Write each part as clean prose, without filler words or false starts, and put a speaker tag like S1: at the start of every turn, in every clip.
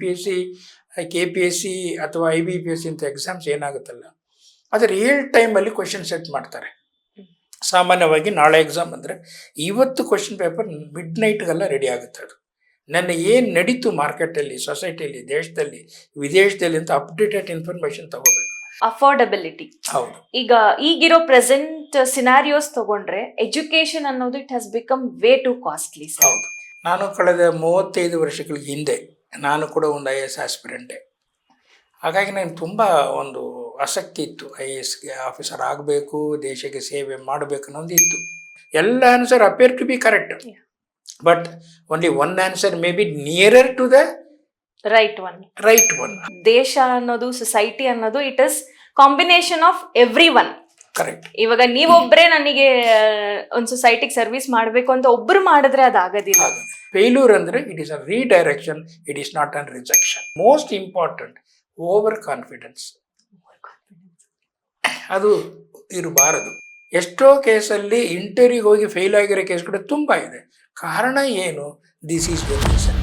S1: UPSC, KPSC ಅಥವಾ IBPSC ಇಂಥ exams ಏನಾಗುತ್ತಲ್ಲ, ಅದು ರಿಯಲ್ ಟೈಮಲ್ಲಿ ಕ್ವಶನ್ ಸೆಟ್ ಮಾಡ್ತಾರೆ. ಸಾಮಾನ್ಯವಾಗಿ ನಾಳೆ ಎಕ್ಸಾಮ್ ಅಂದರೆ ಇವತ್ತು ಕ್ವಶನ್ ಪೇಪರ್ ಮಿಡ್ ನೈಟ್ಗೆಲ್ಲ ರೆಡಿ ಆಗುತ್ತೆ. ಅದು ನನ್ನ ಏನು ನಡೀತು ಮಾರ್ಕೆಟಲ್ಲಿ, ಸೊಸೈಟಿಯಲ್ಲಿ, ದೇಶದಲ್ಲಿ, ವಿದೇಶದಲ್ಲಿ ಅಂತ ಅಪ್ಡೇಟೆಡ್ ಇನ್ಫಾರ್ಮೇಶನ್ ತಗೋಬೇಕು.
S2: ಅಫೋರ್ಡಬಿಲಿಟಿ.
S1: ಹೌದು.
S2: ಈಗ ಈಗಿರೋ ಪ್ರೆಸೆಂಟ್ ಸಿನಾರಿಯೋಸ್ ತಗೊಂಡ್ರೆ ಎಜುಕೇಶನ್ ಅನ್ನೋದು it has become way too costly.
S1: ಹೌದು. ನಾನು ಕಳೆದ 35 ವರ್ಷಗಳ ಹಿಂದೆ ನಾನು ಕೂಡ ಒಂದು IAS ಆಸ್ಪಿರೆಂಟೆ. ಹಾಗಾಗಿ ನನಗೆ ತುಂಬ ಒಂದು ಆಸಕ್ತಿ ಇತ್ತು. IAS ಆಫೀಸರ್ ಆಗಬೇಕು, ದೇಶಕ್ಕೆ ಸೇವೆ ಮಾಡಬೇಕು ಅನ್ನೋದು ಇತ್ತು. ಎಲ್ಲ answer appear to be correct, but only one answer may be nearer to the
S2: right one. ದೇಶ ಅನ್ನೋದು, ಸೊಸೈಟಿ ಅನ್ನೋದು it is combination of every one.
S1: Correct.
S2: ಇವಾಗ ನೀವೊಬ್ಬರೇ ನನಗೆ ಒಂದು ಸೊಸೈಟಿಗೆ ಸರ್ವಿಸ್ ಮಾಡಬೇಕು ಅಂತ ಒಬ್ಬರು ಮಾಡಿದ್ರೆ ಅದಾಗೋದಿಲ್ಲ.
S1: ಫೇಲ್ಯೂರ್ ಅಂದರೆ it is a redirection, it is not an rejection. Most important over confidence, ಅದು ಇರಬಾರದು. ಎಷ್ಟೋ ಕೇಸಲ್ಲಿ ಇಂಟರ್ವ್ಯೂಗೆ ಹೋಗಿ ಫೇಲ್ ಆಗಿರೋ ಕೇಸ್ಗಳು ತುಂಬ ಇದೆ. ಕಾರಣ ಏನು? This is the reason.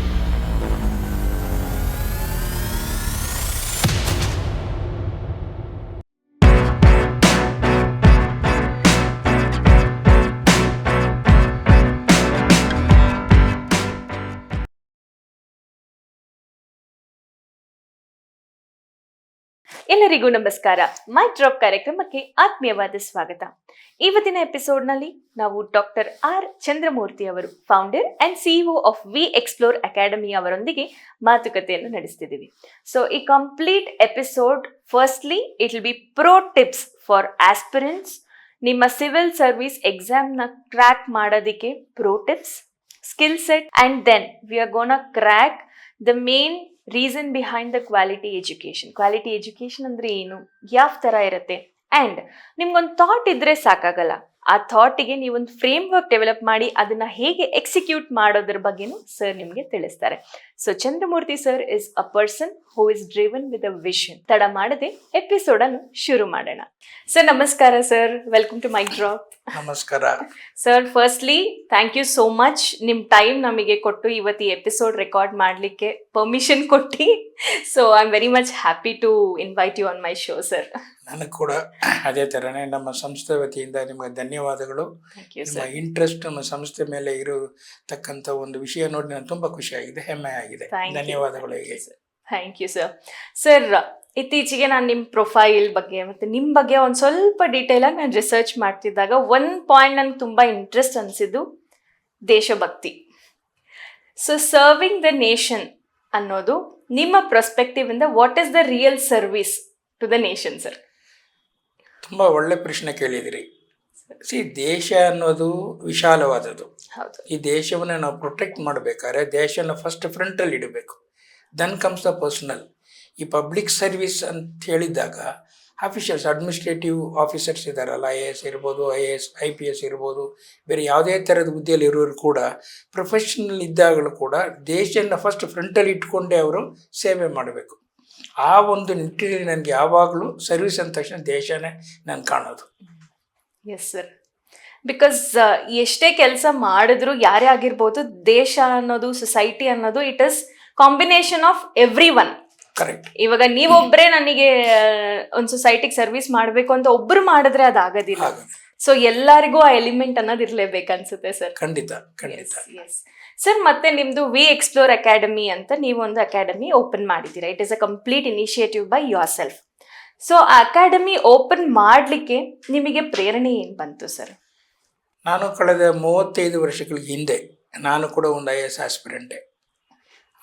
S2: ಎಲ್ಲರಿಗೂ ನಮಸ್ಕಾರ. ಮೈ ಡ್ರಾಪ್ ಕಾರ್ಯಕ್ರಮಕ್ಕೆ ಆತ್ಮೀಯವಾದ ಸ್ವಾಗತ. ಇವತ್ತಿನ ಎಪಿಸೋಡ್ನಲ್ಲಿ ನಾವು ಡಾಕ್ಟರ್ ಆರ್ ಚಂದ್ರಮೂರ್ತಿ ಅವರು, founder and CEO of We Explore Academy ಅವರೊಂದಿಗೆ ಮಾತುಕತೆಯನ್ನು ನಡೆಸ್ತಿದ್ದೀವಿ. ಸೊ ಈ complete episode firstly it will be pro tips for aspirants. ನಿಮ್ಮ ಸಿವಿಲ್ ಸರ್ವಿಸ್ ಎಕ್ಸಾಮ್ನ ಕ್ರ್ಯಾಕ್ ಮಾಡೋದಕ್ಕೆ pro tips, skill set, and then we are gonna crack the main reason behind the quality education. Quality education ಅಂದ್ರೆ ಏನು, ಯಾವ ಥರ ಇರುತ್ತೆ, and ನಿಮ್ಗೊಂದು thought ಇದ್ರೆ ಸಾಕಾಗಲ್ಲ. ಆ ಥಾಟಿಗೆ ನೀವೊಂದು ಫ್ರೇಮ್ ವರ್ಕ್ ಡೆವಲಪ್ ಮಾಡಿ ಅದನ್ನ ಹೇಗೆ ಎಕ್ಸಿಕ್ಯೂಟ್ ಮಾಡೋದ್ರ ಬಗ್ಗೆನೂ ಸರ್ ನಿಮಗೆ ತಿಳಿಸ್ತಾರೆ. So Chandramurthy sir is a person who is driven with a vision. ತಡ ಮಾಡದೆ ಎಪಿಸೋಡ್ ಅನ್ನು ಶುರು ಮಾಡೋಣ. ಸರ್ ನಮಸ್ಕಾರ sir, welcome to my drop.
S1: ನಮಸ್ಕಾರ
S2: sir. Firstly thank you so much, ನಿಮ್ಮ ಟೈಮ್ ನಮಗೆ ಕೊಟ್ಟು ಇವತ್ತು ಈ ಎಪಿಸೋಡ್ ರೆಕಾರ್ಡ್ ಮಾಡಲಿಕ್ಕೆ ಪರ್ಮಿಷನ್ ಕೊಟ್ಟು. So I am very much happy to invite you on my show sir.
S1: ನನಗೆ ಕೂಡ ಅದೇ ಥರನೇ ನಮ್ಮ ಸಂಸ್ಥೆ ವತಿಯಿಂದ ನಿಮಗೆ ಧನ್ಯವಾದಗಳು. ನಿಮ್ಮ ಇಂಟ್ರೆಸ್ಟ್ ನಮ್ಮ ಸಂಸ್ಥೆ ಮೇಲೆ ಇರತಕ್ಕಂಥ ಒಂದು ವಿಷಯ ನೋಡಿ ನಾನು ತುಂಬ ಖುಷಿಯಾಗಿದೆ, ಹೆಮ್ಮೆ ಆಗಿದೆ. ಧನ್ಯವಾದಗಳು. ಹೇಗೆ?
S2: Thank you sir. ಸರ್ ಇತ್ತೀಚೆಗೆ ನಾನು ನಿಮ್ಮ ಪ್ರೊಫೈಲ್ ಬಗ್ಗೆ ಮತ್ತು ನಿಮ್ಮ ಬಗ್ಗೆ ಒಂದು ಸ್ವಲ್ಪ ಡೀಟೇಲಾಗಿ ನಾನು ರಿಸರ್ಚ್ ಮಾಡ್ತಿದ್ದಾಗ ಒಂದು ಪಾಯಿಂಟ್ ನನಗೆ ತುಂಬ ಇಂಟ್ರೆಸ್ಟ್ ಅನಿಸಿದ್ದು ದೇಶಭಕ್ತಿ. ಸೊ ಸರ್ವಿಂಗ್ ದ ನೇಷನ್ ಅನ್ನೋದು ನಿಮ್ಮ ಪರ್ಸ್ಪೆಕ್ಟಿವ್ ಇಂದ what is the real service to the nation sir?
S1: ತುಂಬ ಒಳ್ಳೆ ಪ್ರಶ್ನೆ ಕೇಳಿದಿರಿ. ದೇಶ ಅನ್ನೋದು ವಿಶಾಲವಾದದ್ದು. ಈ ದೇಶವನ್ನು ನಾವು ಪ್ರೊಟೆಕ್ಟ್ ಮಾಡಬೇಕಾದ್ರೆ ದೇಶನ ಫಸ್ಟ್ ಫ್ರಂಟಲ್ಲಿ ಇಡಬೇಕು. Then comes the personal. ಈ ಪಬ್ಲಿಕ್ ಸರ್ವಿಸ್ ಅಂತ ಹೇಳಿದಾಗ ಆಫೀಷಿಯಲ್ಸ್, ಅಡ್ಮಿನಿಸ್ಟ್ರೇಟಿವ್ ಆಫೀಸರ್ಸ್ ಇದ್ದಾರಲ್ಲ, IAS ಇರ್ಬೋದು, IAS IPS ಇರ್ಬೋದು, ಬೇರೆ ಯಾವುದೇ ಥರದ ಹುದ್ದೆಯಲ್ಲಿ ಇರೋರು ಕೂಡ ಪ್ರೊಫೆಷನಲ್ ಇದ್ದಾಗಲೂ ಕೂಡ ದೇಶನ ಫಸ್ಟ್ ಫ್ರಂಟಲ್ಲಿ ಇಟ್ಕೊಂಡೇ ಅವರು ಸೇವೆ ಮಾಡಬೇಕು. ಆ ಒಂದು ನಿಟ್ಟಿನಲ್ಲಿ ನನಗೆ ಯಾವಾಗಲೂ ಸರ್ವಿಸ್ ಅಂದ ತಕ್ಷಣ ದೇಶನೇ ನಾನು ಕಾಣೋದು.
S2: Yes sir. ಬಿಕಾಸ್ ಎಷ್ಟೇ ಕೆಲಸ ಮಾಡಿದ್ರು ಯಾರೇ ಆಗಿರ್ಬೋದು, ದೇಶ ಅನ್ನೋದು, ಸೊಸೈಟಿ ಅನ್ನೋದು it is combination of every one.
S1: Correct.
S2: ಇವಾಗ ನೀವೊಬ್ಬರೇ ನನಗೆ ಒಂದು ಸೊಸೈಟಿಗೆ ಸರ್ವಿಸ್ ಮಾಡಬೇಕು ಅಂತ ಒಬ್ರು ಮಾಡಿದ್ರೆ ಅದಾಗೋದಿಲ್ಲ. ಸೊ ಎಲ್ಲರಿಗೂ ಆ ಎಲಿಮೆಂಟ್ ಅನ್ನೋದು ಇರಲೇಬೇಕು ಅನ್ಸುತ್ತೆ ಸರ್.
S1: ಖಂಡಿತ ಖಂಡಿತ.
S2: ಸರ್, ಮತ್ತೆ ನಿಮ್ದು ವಿ ಎಕ್ಸ್ಪ್ಲೋರ್ ಅಕಾಡೆಮಿ ಅಂತ ನೀವು ಒಂದು ಅಕಾಡೆಮಿ ಓಪನ್ ಮಾಡಿದ್ದೀರಾ. It is a complete initiative by your self. So ಆ ಅಕಾಡೆಮಿ ಓಪನ್ ಮಾಡಲಿಕ್ಕೆ ನಿಮಗೆ ಪ್ರೇರಣೆ ಏನು ಬಂತು ಸರ್?
S1: ನಾನು ಕಳೆದ 35 ವರ್ಷಗಳ ಹಿಂದೆ ನಾನು ಕೂಡ ಒಂದು IAS ಆಸ್ಪಿರೆಂಟೆ.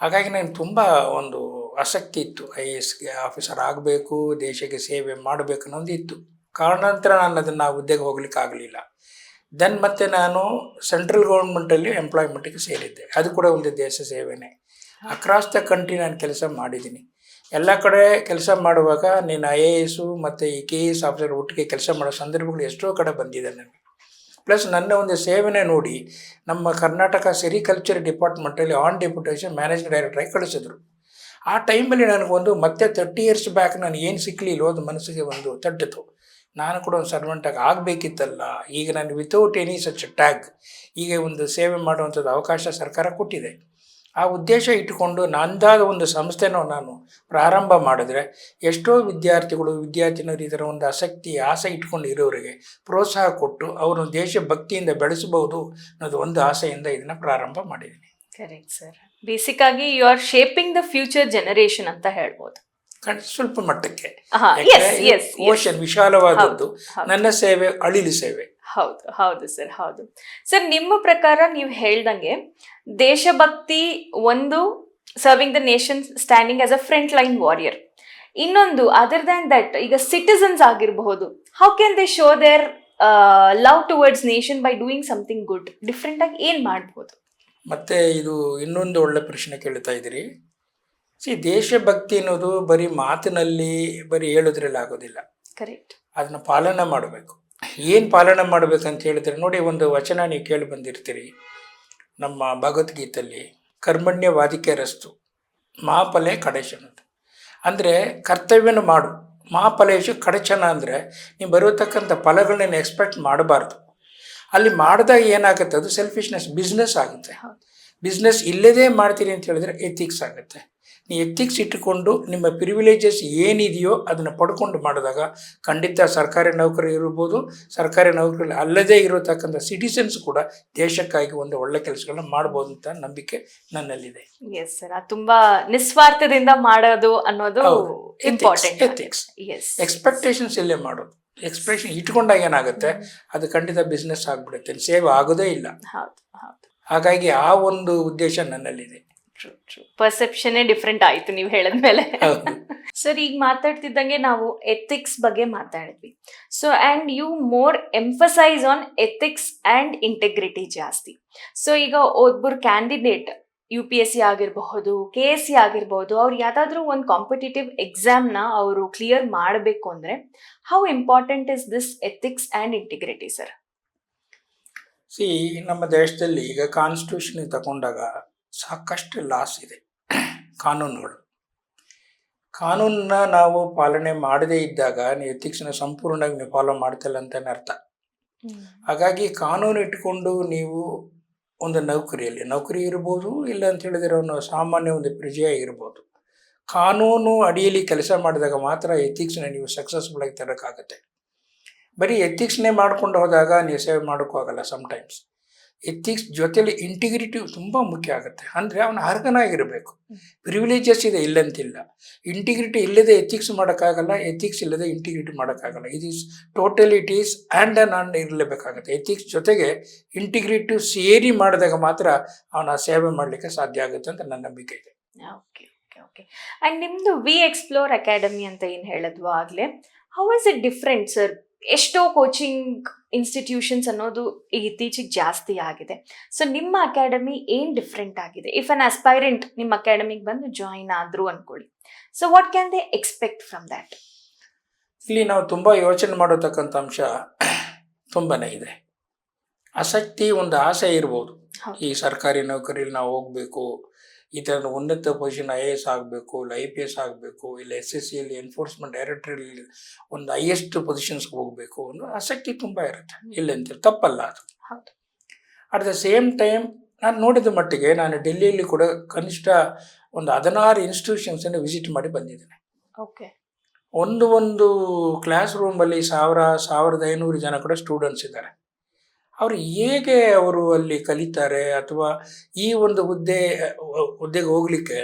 S1: ಹಾಗಾಗಿ ನನಗೆ ತುಂಬ ಒಂದು ಆಸಕ್ತಿ ಇತ್ತು. IAS ಆಫೀಸರ್ ಆಗಬೇಕು, ದೇಶಕ್ಕೆ ಸೇವೆ ಮಾಡಬೇಕು ಅನ್ನೋದು ಇತ್ತು. ಕಾರಣಾಂತರ ನಾನು ಅದನ್ನು ಹುದ್ದೆಗೆ ಹೋಗ್ಲಿಕ್ಕೆ ಆಗಲಿಲ್ಲ. ದೆನ್ ಮತ್ತೆ ನಾನು ಸೆಂಟ್ರಲ್ ಗೌರ್ಮೆಂಟಲ್ಲಿ ಎಂಪ್ಲಾಯ್ಮೆಂಟಿಗೆ ಸೇರಿದ್ದೆ. ಅದು ಕೂಡ ಒಂದು ದೇಶ ಸೇವೆನೇ. ಅಕ್ರಾಸ್ ದ ಕಂಟ್ರಿ ನಾನು ಕೆಲಸ ಮಾಡಿದ್ದೀನಿ. ಎಲ್ಲ ಕಡೆ ಕೆಲಸ ಮಾಡುವಾಗ ನೀನು IAS ಮತ್ತು ಈ KS ಆಫೀಸರ್ ಒಟ್ಟಿಗೆ ಕೆಲಸ ಮಾಡೋ ಸಂದರ್ಭಗಳು ಎಷ್ಟೋ ಕಡೆ ಬಂದಿದೆ ನನಗೆ. ಪ್ಲಸ್ ನನ್ನ ಒಂದು ಸೇವೆನೇ ನೋಡಿ ನಮ್ಮ ಕರ್ನಾಟಕ ಸೆರಿಕಲ್ಚರ್ ಡಿಪಾರ್ಟ್ಮೆಂಟಲ್ಲಿ ಆನ್ ಡೆಪ್ಯುಟೇಷನ್ ಮ್ಯಾನೇಜಿಂಗ್ ಡೈರೆಕ್ಟರಾಗಿ ಕಳಿಸಿದ್ರು. ಆ ಟೈಮಲ್ಲಿ ನನಗೊಂದು ಮತ್ತೆ 30 years ಬ್ಯಾಕ್ ನಾನು ಏನು ಸಿಕ್ಕಲಿಲ್ಲ ಅದು ಮನಸ್ಸಿಗೆ ಒಂದು ತಟ್ಟಿತು. ನಾನು ಕೂಡ ಒಂದು ಸರ್ವೆಂಟಾಗಿ ಆಗಬೇಕಿತ್ತಲ್ಲ. ಈಗ ನಾನು ವಿತೌಟ್ ಎನಿ ಸಚ್ ಟ್ಯಾಗ್ ಈಗ ಒಂದು ಸೇವೆ ಮಾಡುವಂಥದ್ದು ಅವಕಾಶ ಸರ್ಕಾರ ಕೊಟ್ಟಿದೆ. ಆ ಉದ್ದೇಶ ಇಟ್ಟುಕೊಂಡು ನಂದಾದ ಒಂದು ಸಂಸ್ಥೆನೂ ನಾನು ಪ್ರಾರಂಭ ಮಾಡಿದ್ರೆ ಎಷ್ಟೋ ವಿದ್ಯಾರ್ಥಿಗಳು ವಿದ್ಯಾರ್ಥಿನಿಯರು ಇದರ ಒಂದು ಆಸಕ್ತಿ ಆಸೆ ಇಟ್ಕೊಂಡು ಇರೋರಿಗೆ ಪ್ರೋತ್ಸಾಹ ಕೊಟ್ಟು ಅವರು ದೇಶಭಕ್ತಿಯಿಂದ ಬೆಳೆಸಬಹುದು ಅನ್ನೋದು ಒಂದು ಆಸೆಯಿಂದ ಇದನ್ನು ಪ್ರಾರಂಭ ಮಾಡಿದ್ದೀನಿ.
S2: Correct sir. ಬೇಸಿಕ್ ಆಗಿ you are shaping the future generation ಅಂತ ಹೇಳ್ಬೋದು.
S1: ಸ್ವಲ್ಪ ಮಟ್ಟಕ್ಕೆ ಓಷನ್ ವಿಶಾಲವಾದದ್ದು, ನನ್ನ ಸೇವೆ ಅಳಿಲು ಸೇವೆ.
S2: ಹೌದು ಹೌದು ಸರ್, ಹೌದು ಸರ್. ನಿಮ್ಮ ಪ್ರಕಾರ ನೀವು ಹೇಳ್ದಂಗೆ ದೇಶಭಕ್ತಿ ಒಂದು, serving the nation, standing as a front line warrior. ಇನ್ನೊಂದು ಅದರ್ ದ್ಯಾನ್ ದಟ್, ಈಗ ಸಿಟಿಸನ್ಸ್ ಆಗಿರಬಹುದು, how can they show their love towards nation by doing something good? Different ಆಗಿ ಏನ್ ಮಾಡ್ಬೋದು?
S1: ಮತ್ತೆ ಇದು ಇನ್ನೊಂದು ಒಳ್ಳೆ ಪ್ರಶ್ನೆ ಕೇಳ್ತಾ ಇದ್ದೀರಿ. ದೇಶಭಕ್ತಿ ಅನ್ನೋದು ಬರೀ ಮಾತಿನಲ್ಲಿ ಬರೀ ಹೇಳೋದ್ರಲ್ಲಿ ಆಗೋದಿಲ್ಲ.
S2: ಕರೆಕ್ಟ್.
S1: ಅದನ್ನ ಪಾಲನೆ ಮಾಡಬೇಕು. ಏನು ಪಾಲನೆ ಮಾಡಬೇಕಂತ ಹೇಳಿದ್ರೆ ನೋಡಿ, ಒಂದು ವಚನ ನೀವು ಕೇಳಿ ಬಂದಿರ್ತೀರಿ ನಮ್ಮ ಭಗವದ್ಗೀತೆಯಲ್ಲಿ, ಕರ್ಮಣ್ಯವಾದಿಕೆ ರಸ್ತು ಮಹಾಫಲೆ ಕಡಚನ ಅಂತ. ಅಂದರೆ ಕರ್ತವ್ಯನ ಮಾಡು, ಮಹಾಫಲೇಶು ಕಡಚನ. ಅಂದರೆ ನೀವು ಬರತಕ್ಕಂಥ ಫಲಗಳನ್ನ ಎಕ್ಸ್ಪೆಕ್ಟ್ ಮಾಡಬಾರ್ದು. ಅಲ್ಲಿ ಮಾಡಿದಾಗ ಏನಾಗುತ್ತೆ, ಅದು ಸೆಲ್ಫಿಶ್ನೆಸ್, ಬಿಸ್ನೆಸ್ ಆಗುತ್ತೆ. ಬಿಸ್ನೆಸ್ ಇಲ್ಲದೇ ಮಾಡ್ತೀರಿ ಅಂತ ಹೇಳಿದ್ರೆ ಎಥಿಕ್ಸ್ ಆಗುತ್ತೆ. ನೀವು ಎಥಿಕ್ಸ್ ಇಟ್ಟುಕೊಂಡು ನಿಮ್ಮ ಪ್ರಿವಿಲೇಜಸ್ ಏನಿದೆಯೋ ಅದನ್ನು ಪಡ್ಕೊಂಡು ಮಾಡಿದಾಗ ಖಂಡಿತ ಸರ್ಕಾರಿ ನೌಕರಿ ಇರ್ಬೋದು, ಸರ್ಕಾರಿ ನೌಕರಿ ಅಲ್ಲದೇ ಇರತಕ್ಕಂಥ ಸಿಟಿಸನ್ಸ್ ಕೂಡ ದೇಶಕ್ಕಾಗಿ ಒಂದು ಒಳ್ಳೆ ಕೆಲಸಗಳನ್ನ ಮಾಡ್ಬೋದು ಅಂತ ನಂಬಿಕೆ ನನ್ನಲ್ಲಿದೆ.
S2: ಎಸ್ ಸರ್, ಅದು ತುಂಬಾ ನಿಸ್ವಾರ್ಥದಿಂದ ಮಾಡೋದು ಅನ್ನೋದು ಇಂಪಾರ್ಟೆಂಟ್.
S1: ಎಥಿಕ್ಸ್, ಎಕ್ಸ್ಪೆಕ್ಟೇಷನ್ಸ್ ಇಲ್ಲೇ ಮಾಡೋದು. ಎಕ್ಸ್ಪ್ರೆಷನ್ ಇಟ್ಕೊಂಡಾಗ ಏನಾಗುತ್ತೆ, ಅದು ಖಂಡಿತ ಬಿಸ್ನೆಸ್ ಆಗ್ಬಿಡುತ್ತೆ, ಸೇವ್ ಆಗೋದೇ ಇಲ್ಲ. ಹಾಗಾಗಿ ಆ ಒಂದು ಉದ್ದೇಶ ನನ್ನಲ್ಲಿದೆ.
S2: ಪರ್ಸೆಪ್ಷನ್ ಡಿಫ್ರೆಂಟ್ ಆಯ್ತು ನೀವು ಹೇಳಿದ್ಮೇಲೆ. ಸರ್, ಈಗ ಮಾತಾಡ್ತಿದ್ದಂಗೆ ನಾವು ಎಥಿಕ್ಸ್ ಬಗ್ಗೆ ಮಾತಾಡಿದ್ವಿ. So and you more emphasise on ethics and integrity ಜಾಸ್ತಿ. ಸೊ ಈಗ ಒಬ್ಬರು ಕ್ಯಾಂಡಿಡೇಟ್ UPSC ಆಗಿರಬಹುದು, KSC ಆಗಿರ್ಬೋದು, ಅವ್ರು ಯಾವುದಾದ್ರೂ ಒಂದು ಕಾಂಪಿಟೇಟಿವ್ ಎಕ್ಸಾಮ್ನ ಅವರು ಕ್ಲಿಯರ್ ಮಾಡಬೇಕು ಅಂದರೆ how important is this ethics and integrity sir?
S1: ನಮ್ಮ ದೇಶದಲ್ಲಿ ಈಗ ಕಾನ್ಸ್ಟಿಟ್ಯೂಷನ್ ತಗೊಂಡಾಗ ಸಾಕಷ್ಟು ಲಾಸ್ ಇದೆ. ಕಾನೂನುಗಳು, ಕಾನೂನನ್ನ ನಾವು ಪಾಲನೆ ಮಾಡದೇ ಇದ್ದಾಗ ನೀವು ಎಥಿಕ್ಸ್ನ ಸಂಪೂರ್ಣವಾಗಿ ನೀವು ಫಾಲೋ ಮಾಡ್ತಿಲ್ಲ ಅಂತಲೇ ಅರ್ಥ. ಹಾಗಾಗಿ ಕಾನೂನು ಇಟ್ಕೊಂಡು ನೀವು ಒಂದು ನೌಕರಿ ಇರ್ಬೋದು, ಇಲ್ಲ ಅಂತ ಹೇಳಿದ್ರೆ ಅವನು ಸಾಮಾನ್ಯ ಒಂದು ಪ್ರಜೆಯಾಗಿರ್ಬೋದು, ಕಾನೂನು ಅಡಿಯಲ್ಲಿ ಕೆಲಸ ಮಾಡಿದಾಗ ಮಾತ್ರ ಎಥಿಕ್ಸ್ನ ನೀವು ಸಕ್ಸಸ್ಫುಲ್ ಆಗಿ ತರೋಕ್ಕಾಗತ್ತೆ. ಬರೀ ಎಥಿಕ್ಸ್ನೇ ಮಾಡ್ಕೊಂಡು ಹೋದಾಗ ನೀವು ಸೇವೆ ಮಾಡೋಕ್ಕಾಗಲ್ಲ. ಸಮ್ಟೈಮ್ಸ್ ಎಥಿಕ್ಸ್ ಜೊತೆಲಿ ಇಂಟಿಗ್ರಿಟಿ ತುಂಬ ಮುಖ್ಯ ಆಗುತ್ತೆ. ಅಂದರೆ ಅವನು ಅರ್ಹನಾಗಿರಬೇಕು. ಪ್ರಿವಿಲೇಜಸ್ ಇದೆ ಇಲ್ಲಂತಿಲ್ಲ, ಇಂಟಿಗ್ರಿಟಿ ಇಲ್ಲದೆ ಎಥಿಕ್ಸ್ ಮಾಡೋಕ್ಕಾಗಲ್ಲ, ಎಥಿಕ್ಸ್ ಇಲ್ಲದೆ ಇಂಟಿಗ್ರಿಟಿ ಮಾಡೋಕ್ಕಾಗಲ್ಲ. ಇಟ್ ಈಸ್ ಆ್ಯಂಡ್ ನಾನ್ ಇರಲೇಬೇಕಾಗುತ್ತೆ. ಎಥಿಕ್ಸ್ ಜೊತೆಗೆ ಇಂಟಿಗ್ರಿಟಿ ಸೇರಿ ಮಾಡಿದಾಗ ಮಾತ್ರ ಅವನ ಸೇವೆ ಮಾಡಲಿಕ್ಕೆ ಸಾಧ್ಯ ಆಗುತ್ತೆ ಅಂತ ನನ್ನ ನಂಬಿಕೆ ಇದೆ.
S2: Okay okay okay. ಆ್ಯಂಡ್ ನಿಮ್ಮದು ವಿ ಎಕ್ಸ್ಪ್ಲೋರ್ ಅಕಾಡೆಮಿ ಅಂತ ಏನು ಹೇಳಿದ್ವು ಆಗಲೇ, how is it different sir? ಎಷ್ಟೋ ಕೋಚಿಂಗ್ ಇನ್ಸ್ಟಿಟ್ಯೂಷನ್ಸ್ ಅನ್ನೋದು ಇತ್ತೀಚೆಗೆ ಜಾಸ್ತಿ ಆಗಿದೆ. ಸೊ ನಿಮ್ಮ ಅಕಾಡೆಮಿ ಏನು ಡಿಫ್ರೆಂಟ್ ಆಗಿದೆ? ಇಫ್ ಅನ್ ಆಸ್ಪೈರೆಂಟ್ ನಿಮ್ಮ ಅಕಾಡೆಮಿಗೆ ಬಂದು ಜಾಯಿನ್ ಆದ್ರು ಅನ್ಕೊಳ್ಳಿ, so what can they expect from that?
S1: ಇಲ್ಲಿ ನಾವು ತುಂಬ ಯೋಚನೆ ಮಾಡತಕ್ಕಂಥ ಅಂಶ ತುಂಬಾ ಇದೆ. ಆಸಕ್ತಿ, ಒಂದು ಆಸೆ ಇರ್ಬೋದು. ಈ ಸರ್ಕಾರಿ ನೌಕರಿಯಲ್ಲಿ ನಾವು ಹೋಗಬೇಕು, ಈ ಥರದ ಉನ್ನತ ಪೊಸಿಷನ್ IAS ಆಗಬೇಕು, ಇಲ್ಲ IPS ಆಗಬೇಕು, ಇಲ್ಲ SSCಯಲ್ಲಿ ಎನ್ಫೋರ್ಸ್ಮೆಂಟ್ ಡೈರೆಕ್ಟರಲ್ಲಿ ಒಂದು ಹೈಯೆಸ್ಟ್ ಪೊಸಿಷನ್ಸ್ಗೆ ಹೋಗಬೇಕು ಅನ್ನೋ ಆಸಕ್ತಿ ತುಂಬ ಇರುತ್ತೆ. ಇಲ್ಲಂತ ತಪ್ಪಲ್ಲ ಅದು. ಅಟ್ ದ ಸೇಮ್ ಟೈಮ್ ನಾನು ನೋಡಿದ ಮಟ್ಟಿಗೆ ನಾನು ಡೆಲ್ಲಿಯಲ್ಲಿ ಕೂಡ ಕನಿಷ್ಠ ಒಂದು 16 ಇನ್ಸ್ಟಿಟ್ಯೂಷನ್ಸನ್ನು ವಿಸಿಟ್ ಮಾಡಿ ಬಂದಿದ್ದೇನೆ.
S2: ಓಕೆ.
S1: ಒಂದು ಕ್ಲಾಸ್ ರೂಮಲ್ಲಿ 1500 ಜನ ಕೂಡ ಸ್ಟೂಡೆಂಟ್ಸ್ ಇದ್ದಾರೆ. ಅವರು ಹೇಗೆ ಅವರು ಅಲ್ಲಿ ಕಲಿತಾರೆ, ಅಥವಾ ಈ ಒಂದು ಹುದ್ದೆಗೆ ಹೋಗ್ಲಿಕ್ಕೆ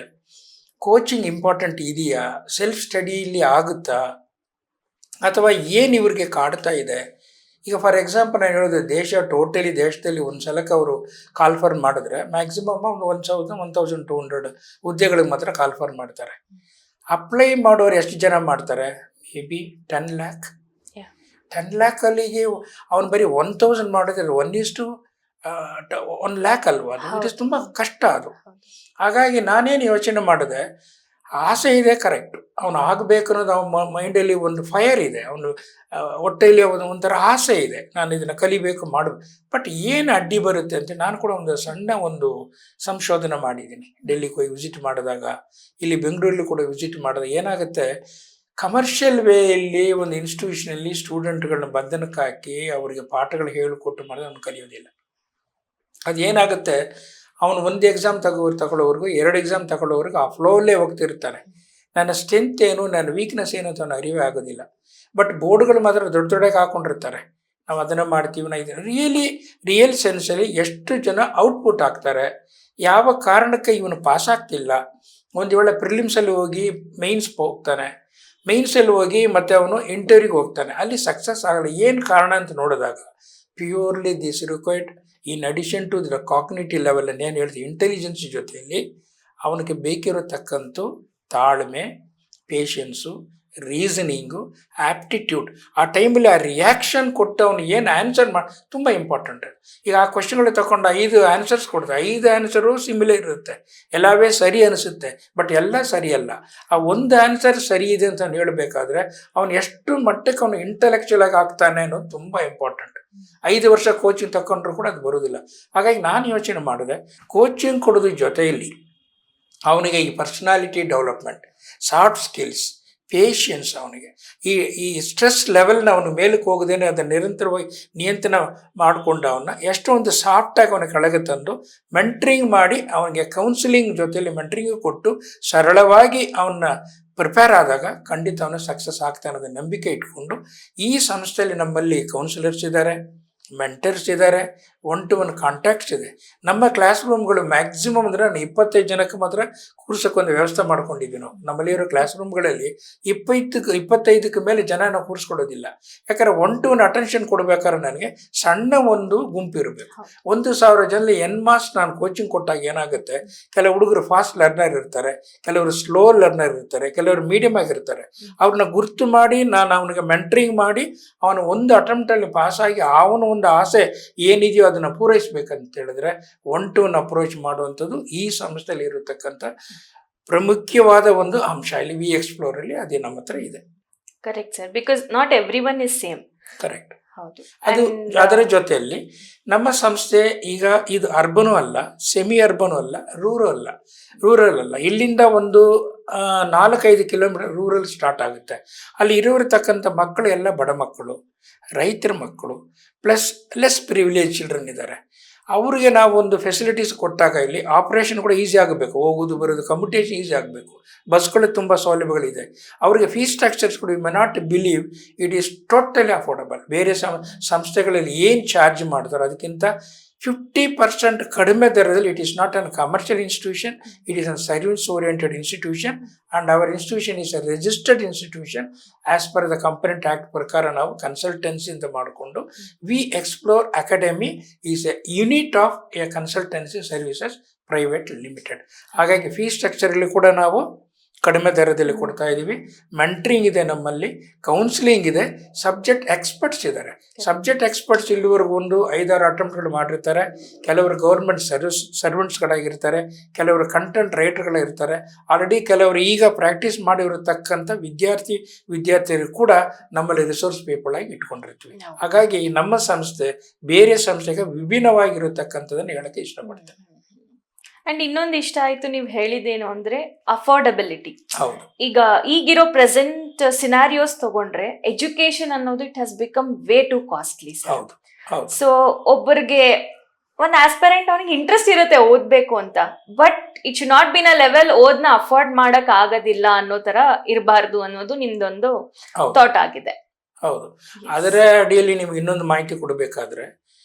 S1: ಕೋಚಿಂಗ್ ಇಂಪಾರ್ಟೆಂಟ್ ಇದೆಯಾ, ಸೆಲ್ಫ್ ಸ್ಟಡಿಯಲ್ಲಿ ಆಗುತ್ತಾ, ಅಥವಾ ಏನು ಇವ್ರಿಗೆ ಕಾಡ್ತಾ ಇದೆ? ಈಗ ಫಾರ್ ಎಕ್ಸಾಂಪಲ್ ನಾನು ಹೇಳೋದು, ದೇಶದಲ್ಲಿ ಒಂದು ಸಲಕ್ಕೆ ಅವರು ಕಾಲ್ಫರ್ ಮಾಡಿದ್ರೆ ಮ್ಯಾಕ್ಸಿಮಮ್ ಒಂದು 1200 ಹುದ್ದೆಗಳಿಗೆ ಮಾತ್ರ ಕಾಲ್ಫರ್ ಮಾಡ್ತಾರೆ. ಅಪ್ಲೈ ಮಾಡೋರು ಎಷ್ಟು ಜನ ಮಾಡ್ತಾರೆ? May be 10 lakh. 10 lakh ಅಲ್ಲಿಗೆ ಅವ್ನು ಬರೀ 1000 ಮಾಡಿದ್ರೆ 1:1 lakh ಅಲ್ವಾ? ಅದು ಇಟ್ ತುಂಬ ಕಷ್ಟ ಅದು. ಹಾಗಾಗಿ ನಾನೇನು ಯೋಚನೆ ಮಾಡಿದೆ, ಆಸೆ ಇದೆ ಕರೆಕ್ಟ್, ಅವನು ಆಗಬೇಕು ಅನ್ನೋದು ಅವನ ಮೈಂಡಲ್ಲಿ ಒಂದು ಫೈರ್ ಇದೆ, ಅವನು ಹೊಟ್ಟೆಯಲ್ಲಿ ಒಂಥರ ಆಸೆ ಇದೆ, ನಾನು ಇದನ್ನು ಕಲಿಬೇಕು ಮಾಡಬೇಕು. ಬಟ್ ಏನು ಅಡ್ಡಿ ಬರುತ್ತೆ ಅಂತ ನಾನು ಕೂಡ ಒಂದು ಸಣ್ಣ ಸಂಶೋಧನೆ ಮಾಡಿದ್ದೀನಿ. ಡೆಲ್ಲಿಗೆ ಹೋಗಿ ವಿಸಿಟ್ ಮಾಡಿದಾಗ, ಇಲ್ಲಿ ಬೆಂಗಳೂರಲ್ಲಿ ಕೂಡ ವಿಸಿಟ್ ಮಾಡಿದಾಗ ಏನಾಗುತ್ತೆ, ಕಮರ್ಷಿಯಲ್ ವೇಯಲ್ಲಿ ಒಂದು ಇನ್ಸ್ಟಿಟ್ಯೂಷನಲ್ಲಿ ಸ್ಟೂಡೆಂಟ್ಗಳನ್ನ ಬಂಧನಕ್ಕೆ ಹಾಕಿ ಅವರಿಗೆ ಪಾಠಗಳು ಹೇಳಿಕೊಟ್ಟು ಮಾಡಿದ್ರೆ ಅವ್ನು ಕಲಿಯೋದಿಲ್ಲ. ಅದೇನಾಗುತ್ತೆ, ಅವನು ಒಂದು ಎಕ್ಸಾಮ್ ತಗೊಳ್ಳೋವರೆಗೂ 2 ಎಕ್ಸಾಮ್ ತಗೊಳ್ಳೋವರೆಗೂ ಆ ಫ್ಲೋಲ್ಲೇ ಹೋಗ್ತಿರ್ತಾನೆ. ನನ್ನ ಸ್ಟ್ರೆಂತ್ ಏನು, ನನ್ನ ವೀಕ್ನೆಸ್ ಏನು ಅಂತ ಅವನು ಅರಿವೇ ಆಗೋದಿಲ್ಲ. ಬಟ್ ಬೋರ್ಡ್ಗಳು ಮಾತ್ರ ದೊಡ್ಡ ದೊಡ್ಡಗೆ ಹಾಕ್ಕೊಂಡಿರ್ತಾರೆ, ನಾವು ಅದನ್ನು ಮಾಡ್ತೀವಿ ನಾವು ಇದನ್ನು. ರಿಯಲ್ ಸೆನ್ಸಲ್ಲಿ ಎಷ್ಟು ಜನ ಔಟ್ಪುಟ್ ಆಗ್ತಾರೆ, ಯಾವ ಕಾರಣಕ್ಕೆ ಇವನು ಪಾಸ್ ಆಗ್ತಿಲ್ಲ. ಒಂದು ವೇಳೆ ಪ್ರಿಲಿಮ್ಸಲ್ಲಿ ಹೋಗಿ ಮೈನ್ಸ್ ಹೋಗ್ತಾನೆ, ಮೈನ್ಸಲ್ಲಿ ಹೋಗಿ ಮತ್ತೆ ಅವನು ಇಂಟರ್ವ್ಯೂಗೆ ಹೋಗ್ತಾನೆ, ಅಲ್ಲಿ ಸಕ್ಸಸ್ ಆಗಲ್ಲ. ಏನು ಕಾರಣ ಅಂತ ನೋಡಿದಾಗ purely this required in addition to the cognitive level ಏನು ಹೇಳ್ತೀವಿ ಇಂಟೆಲಿಜೆನ್ಸ್ ಜೊತೆಯಲ್ಲಿ ಅವನಿಗೆ ಬೇಕಿರತಕ್ಕಂಥ ತಾಳ್ಮೆ, ಪೇಷನ್ಸು, ರೀಸನಿಂಗು, ಆ್ಯಪ್ಟಿಟ್ಯೂಡ್, ಆ ಟೈಮಲ್ಲಿ ಆ ರಿಯಾಕ್ಷನ್ ಕೊಟ್ಟು ಅವನು ಏನು ಆನ್ಸರ್ ತುಂಬ ಇಂಪಾರ್ಟೆಂಟ್. ಈಗ ಆ ಕ್ವಶನ್ಗಳು ತಗೊಂಡು 5 ಆನ್ಸರ್ಸ್ ಕೊಡ್ತಾರೆ, 5 ಆನ್ಸರು ಸಿಮಿಲರ್ ಇರುತ್ತೆ, ಎಲ್ಲವೇ ಸರಿ ಅನಿಸುತ್ತೆ, ಬಟ್ ಎಲ್ಲ ಸರಿಯಲ್ಲ. ಆ ಒಂದು ಆನ್ಸರ್ ಸರಿ ಇದೆ ಅಂತ ಹೇಳಬೇಕಾದ್ರೆ ಅವನು ಎಷ್ಟು ಮಟ್ಟಕ್ಕೆ ಅವನು ಇಂಟೆಲೆಕ್ಚುಯಲ್ ಆಗಿ ಆಗ್ತಾನೆ ಅನ್ನೋದು ತುಂಬ ಇಂಪಾರ್ಟೆಂಟ್. 5 ವರ್ಷ ಕೋಚಿಂಗ್ ತಗೊಂಡ್ರು ಕೂಡ ಅದು ಬರೋದಿಲ್ಲ. ಹಾಗಾಗಿ ನಾನು ಯೋಚನೆ ಮಾಡಿದೆ, ಕೋಚಿಂಗ್ ಕೊಡೋದ್ರ ಜೊತೆಯಲ್ಲಿ ಅವನಿಗೆ ಈ personality development, soft skills, patience, ಅವನಿಗೆ ಈ ಸ್ಟ್ರೆಸ್ ಲೆವೆಲ್ನ ಅವನು ಮೇಲಕ್ಕೆ ಹೋಗದೇನೆ ಅದನ್ನು ನಿರಂತರವಾಗಿ ನಿಯಂತ್ರಣ ಮಾಡಿಕೊಂಡು ಅವನ್ನ ಎಷ್ಟೊಂದು ಸಾಫ್ಟಾಗಿ ಅವನ ಕೆಳಗೆ ತಂದು ಮೆಂಟ್ರಿಂಗ್ ಮಾಡಿ ಅವನಿಗೆ ಕೌನ್ಸಿಲಿಂಗ್ ಜೊತೆಯಲ್ಲಿ ಮೆಂಟ್ರಿಂಗ್ ಕೊಟ್ಟು ಸರಳವಾಗಿ ಅವನ್ನ ಪ್ರಿಪೇರ್ ಆದಾಗ ಖಂಡಿತ ಅವನು ಸಕ್ಸಸ್ ಆಗ್ತಾನೆ ಅನ್ನೋದು ನಂಬಿಕೆ ಇಟ್ಕೊಂಡು ಈ ಸಂಸ್ಥೆಯಲ್ಲಿ ನಮ್ಮಲ್ಲಿ ಕೌನ್ಸಿಲರ್ಸ್ ಇದ್ದಾರೆ, ಮೆಂಟರ್ಸ್ ಇದ್ದಾರೆ, 1-to-1 ಕಾಂಟ್ಯಾಕ್ಟ್ಸ್ ಇದೆ. ನಮ್ಮ ಕ್ಲಾಸ್ ರೂಮ್ಗಳು ಮ್ಯಾಕ್ಸಿಮಮ್ ಅಂದರೆ 25 ಜನಕ್ಕೆ ಮಾತ್ರ ಕೂರ್ಸೋಕ್ಕೊಂದು ವ್ಯವಸ್ಥೆ ಮಾಡ್ಕೊಂಡಿದ್ವಿ ನಾವು. ನಮ್ಮಲ್ಲಿರೋ ಕ್ಲಾಸ್ ರೂಮ್ಗಳಲ್ಲಿ 25ಕ್ಕೆ ಮೇಲೆ ಜನ ನಾವು ಕೂರಿಸ್ಕೊಡೋದಿಲ್ಲ. ಯಾಕಂದರೆ 1-to-1 ಅಟೆನ್ಷನ್ ಕೊಡಬೇಕಾದ್ರೆ ನನಗೆ ಸಣ್ಣ ಒಂದು ಗುಂಪು ಇರಬೇಕು. 1,000 ಜನರಲ್ಲಿ ಮಾಸ್ ನಾನು ಕೋಚಿಂಗ್ ಕೊಟ್ಟಾಗ ಏನಾಗುತ್ತೆ, ಕೆಲವು ಹುಡುಗರು ಫಾಸ್ಟ್ ಲರ್ನರ್ ಇರ್ತಾರೆ, ಕೆಲವರು ಸ್ಲೋ ಲರ್ನರ್ ಇರ್ತಾರೆ, ಕೆಲವರು ಮೀಡಿಯಮ್ ಆಗಿರ್ತಾರೆ. ಅವ್ರನ್ನ ಗುರ್ತು ಮಾಡಿ ನಾನು ಅವನಿಗೆ ಮೆಂಟ್ರಿಂಗ್ ಮಾಡಿ ಅವನು ಒಂದು ಅಟೆಂಪ್ಟಲ್ಲಿ ಪಾಸಾಗಿ ಅವನ ಒಂದು ಆಸೆ ಏನಿದೆಯೋ ಅದನ್ನು ಪೂರೈಸಬೇಕಂತ ಹೇಳಿದ್ರೆ 1-to-1 ಅಪ್ರೋಚ್ ಮಾಡುವಂಥದ್ದು ಈ ಸಂಸ್ಥೆಯಲ್ಲಿ ಇರತಕ್ಕಂಥ ಪ್ರಮುಖವಾದ ಒಂದು ಅಂಶ. ಇಲ್ಲಿ ವಿ ಎಕ್ಸ್ಪ್ಲೋರ್ ಅಲ್ಲಿ ಅದೇ ನಮ್ಮ ಹತ್ರ ಇದೆ.
S2: Correct sir, because not every one is same.
S1: Correct. ಅದು ಅದರ ಜೊತೆಯಲ್ಲಿ ನಮ್ಮ ಸಂಸ್ಥೆ ಈಗ ಇದು ಅರ್ಬನು ಅಲ್ಲ, ಸೆಮಿ ಅರ್ಬನು ಅಲ್ಲ, ರೂರಲ್ ಅಲ್ಲ. ಇಲ್ಲಿಂದ ಒಂದು 4-5 ಕಿಲೋಮೀಟರ್ ರೂರಲ್ ಸ್ಟಾರ್ಟ್ ಆಗುತ್ತೆ. ಅಲ್ಲಿ ಇರೋರ್ತಕ್ಕಂಥ ಮಕ್ಕಳು ಎಲ್ಲ ಬಡ ಮಕ್ಕಳು, ರೈತರ ಮಕ್ಕಳು, ಪ್ಲಸ್ ಲೆಸ್ ಪ್ರಿವಿಲೇಜ್ ಚಿಲ್ಡ್ರನ್ ಇದ್ದಾರೆ. ಅವ್ರಿಗೆ ನಾವು ಒಂದು ಫೆಸಿಲಿಟೀಸ್ ಕೊಟ್ಟಾಗ ಇಲ್ಲಿ ಆಪ್ರೇಷನ್ ಕೂಡ ಈಸಿ ಆಗಬೇಕು, ಹೋಗೋದು ಬರೋದು ಕಮ್ಯುನಿಕೇಷನ್ ಈಸಿ ಆಗಬೇಕು, ಬಸ್ಗಳು ತುಂಬ ಸೌಲಭ್ಯಗಳಿದೆ. ಅವರಿಗೆ ಫೀಸ್ ಸ್ಟ್ರಕ್ಚರ್ಸ್ ಕೂಡ you may not believe it is totally affordable. ಬೇರೆ ಸಂಸ್ಥೆಗಳಲ್ಲಿ ಏನು ಚಾರ್ಜ್ ಮಾಡ್ತಾರೋ ಅದಕ್ಕಿಂತ 50% ಕಡಿಮೆ ದರದಲ್ಲಿ. It is not an commercial institution, it is an service oriented institution and our institution is a registered institution as per the company act ಪ್ರಕಾರ. ನಾವು consultancy ಅಂತ ಮಾಡಿಕೊಂಡು We Explore Academy is a unit of a consultancy services private limited. ಹಾಗಾಗಿ fees ಸ್ಟ್ರಕ್ಚರಲ್ಲಿ ಕೂಡ ನಾವು ಕಡಿಮೆ ದರದಲ್ಲಿ ಕೊಡ್ತಾ ಇದ್ದೀವಿ. ಮೆಂಟ್ರಿಂಗ್ ಇದೆ ನಮ್ಮಲ್ಲಿ, ಕೌನ್ಸಿಲಿಂಗ್ ಇದೆ, ಸಬ್ಜೆಕ್ಟ್ ಎಕ್ಸ್ಪರ್ಟ್ಸ್ ಇದ್ದಾರೆ. ಸಬ್ಜೆಕ್ಟ್ ಎಕ್ಸ್ಪರ್ಟ್ಸ್ ಇಲ್ಲಿವರೆಗೂ ಒಂದು 5-6 ಅಟೆಂಪ್ಟ್ಗಳು ಮಾಡಿರ್ತಾರೆ. ಕೆಲವರು ಗೌರ್ಮೆಂಟ್ ಸರ್ವೆಂಟ್ಸ್ಗಳಾಗಿರ್ತಾರೆ, ಕೆಲವರು ಕಂಟೆಂಟ್ ರೈಟರ್ಗಳಿರ್ತಾರೆ. ಆಲ್ರೆಡಿ ಕೆಲವರು ಈಗ ಪ್ರಾಕ್ಟೀಸ್ ಮಾಡಿರತಕ್ಕಂಥ ವಿದ್ಯಾರ್ಥಿಗಳು ಕೂಡ ನಮ್ಮಲ್ಲಿ ರಿಸೋರ್ಸ್ ಪೀಪಲ್ ಆಗಿ ಇಟ್ಕೊಂಡಿರ್ತೀವಿ. ಹಾಗಾಗಿ ನಮ್ಮ ಸಂಸ್ಥೆ ಬೇರೆ ಸಂಸ್ಥೆಗೆ ವಿಭಿನ್ನವಾಗಿರತಕ್ಕಂಥದ್ದನ್ನು ಹೇಳಕ್ಕೆ ಇಷ್ಟಪಡ್ತೇನೆ.
S2: ಅಂಡ್ ಇನ್ನೊಂದು ಇಷ್ಟ ಆಯ್ತು ನೀವು ಹೇಳಿದೇನು ಅಂದ್ರೆ ಅಫೋರ್ಡಬಿಲಿಟಿ.
S1: ಹೌದು.
S2: ಈಗ ಈಗಿರೋ ಪ್ರೆಸೆಂಟ್ ಸಿನಾರಿಯೋಸ್ ತಗೊಂಡ್ರೆ ಎಜುಕೇಶನ್ ಅನ್ನೋದು it has become way too costly.
S1: ಹೌದು.
S2: ಸೊ ಒಬ್ಬರಿಗೆ ಒಂದು ಆಸ್ಪರೆಂಟ್ ಅವನಿಗೆ ಇಂಟ್ರೆಸ್ಟ್ ಇರುತ್ತೆ ಓದ್ಬೇಕು ಅಂತ, but it should not be in a level ಓದ್ನ ಅಫೋರ್ಡ್ ಮಾಡಕ್ ಆಗೋದಿಲ್ಲ ಅನ್ನೋ ತರ ಇರಬಾರ್ದು ಅನ್ನೋದು ನಿಮ್ದೊಂದು ಥಾಟ್ ಆಗಿದೆ.
S1: ಹೌದು. ಅದರ ಅಡಿಯಲ್ಲಿ ನಿಮ್ಗೆ ಇನ್ನೊಂದು ಮಾಹಿತಿ ಕೊಡಬೇಕಾದ್ರೆ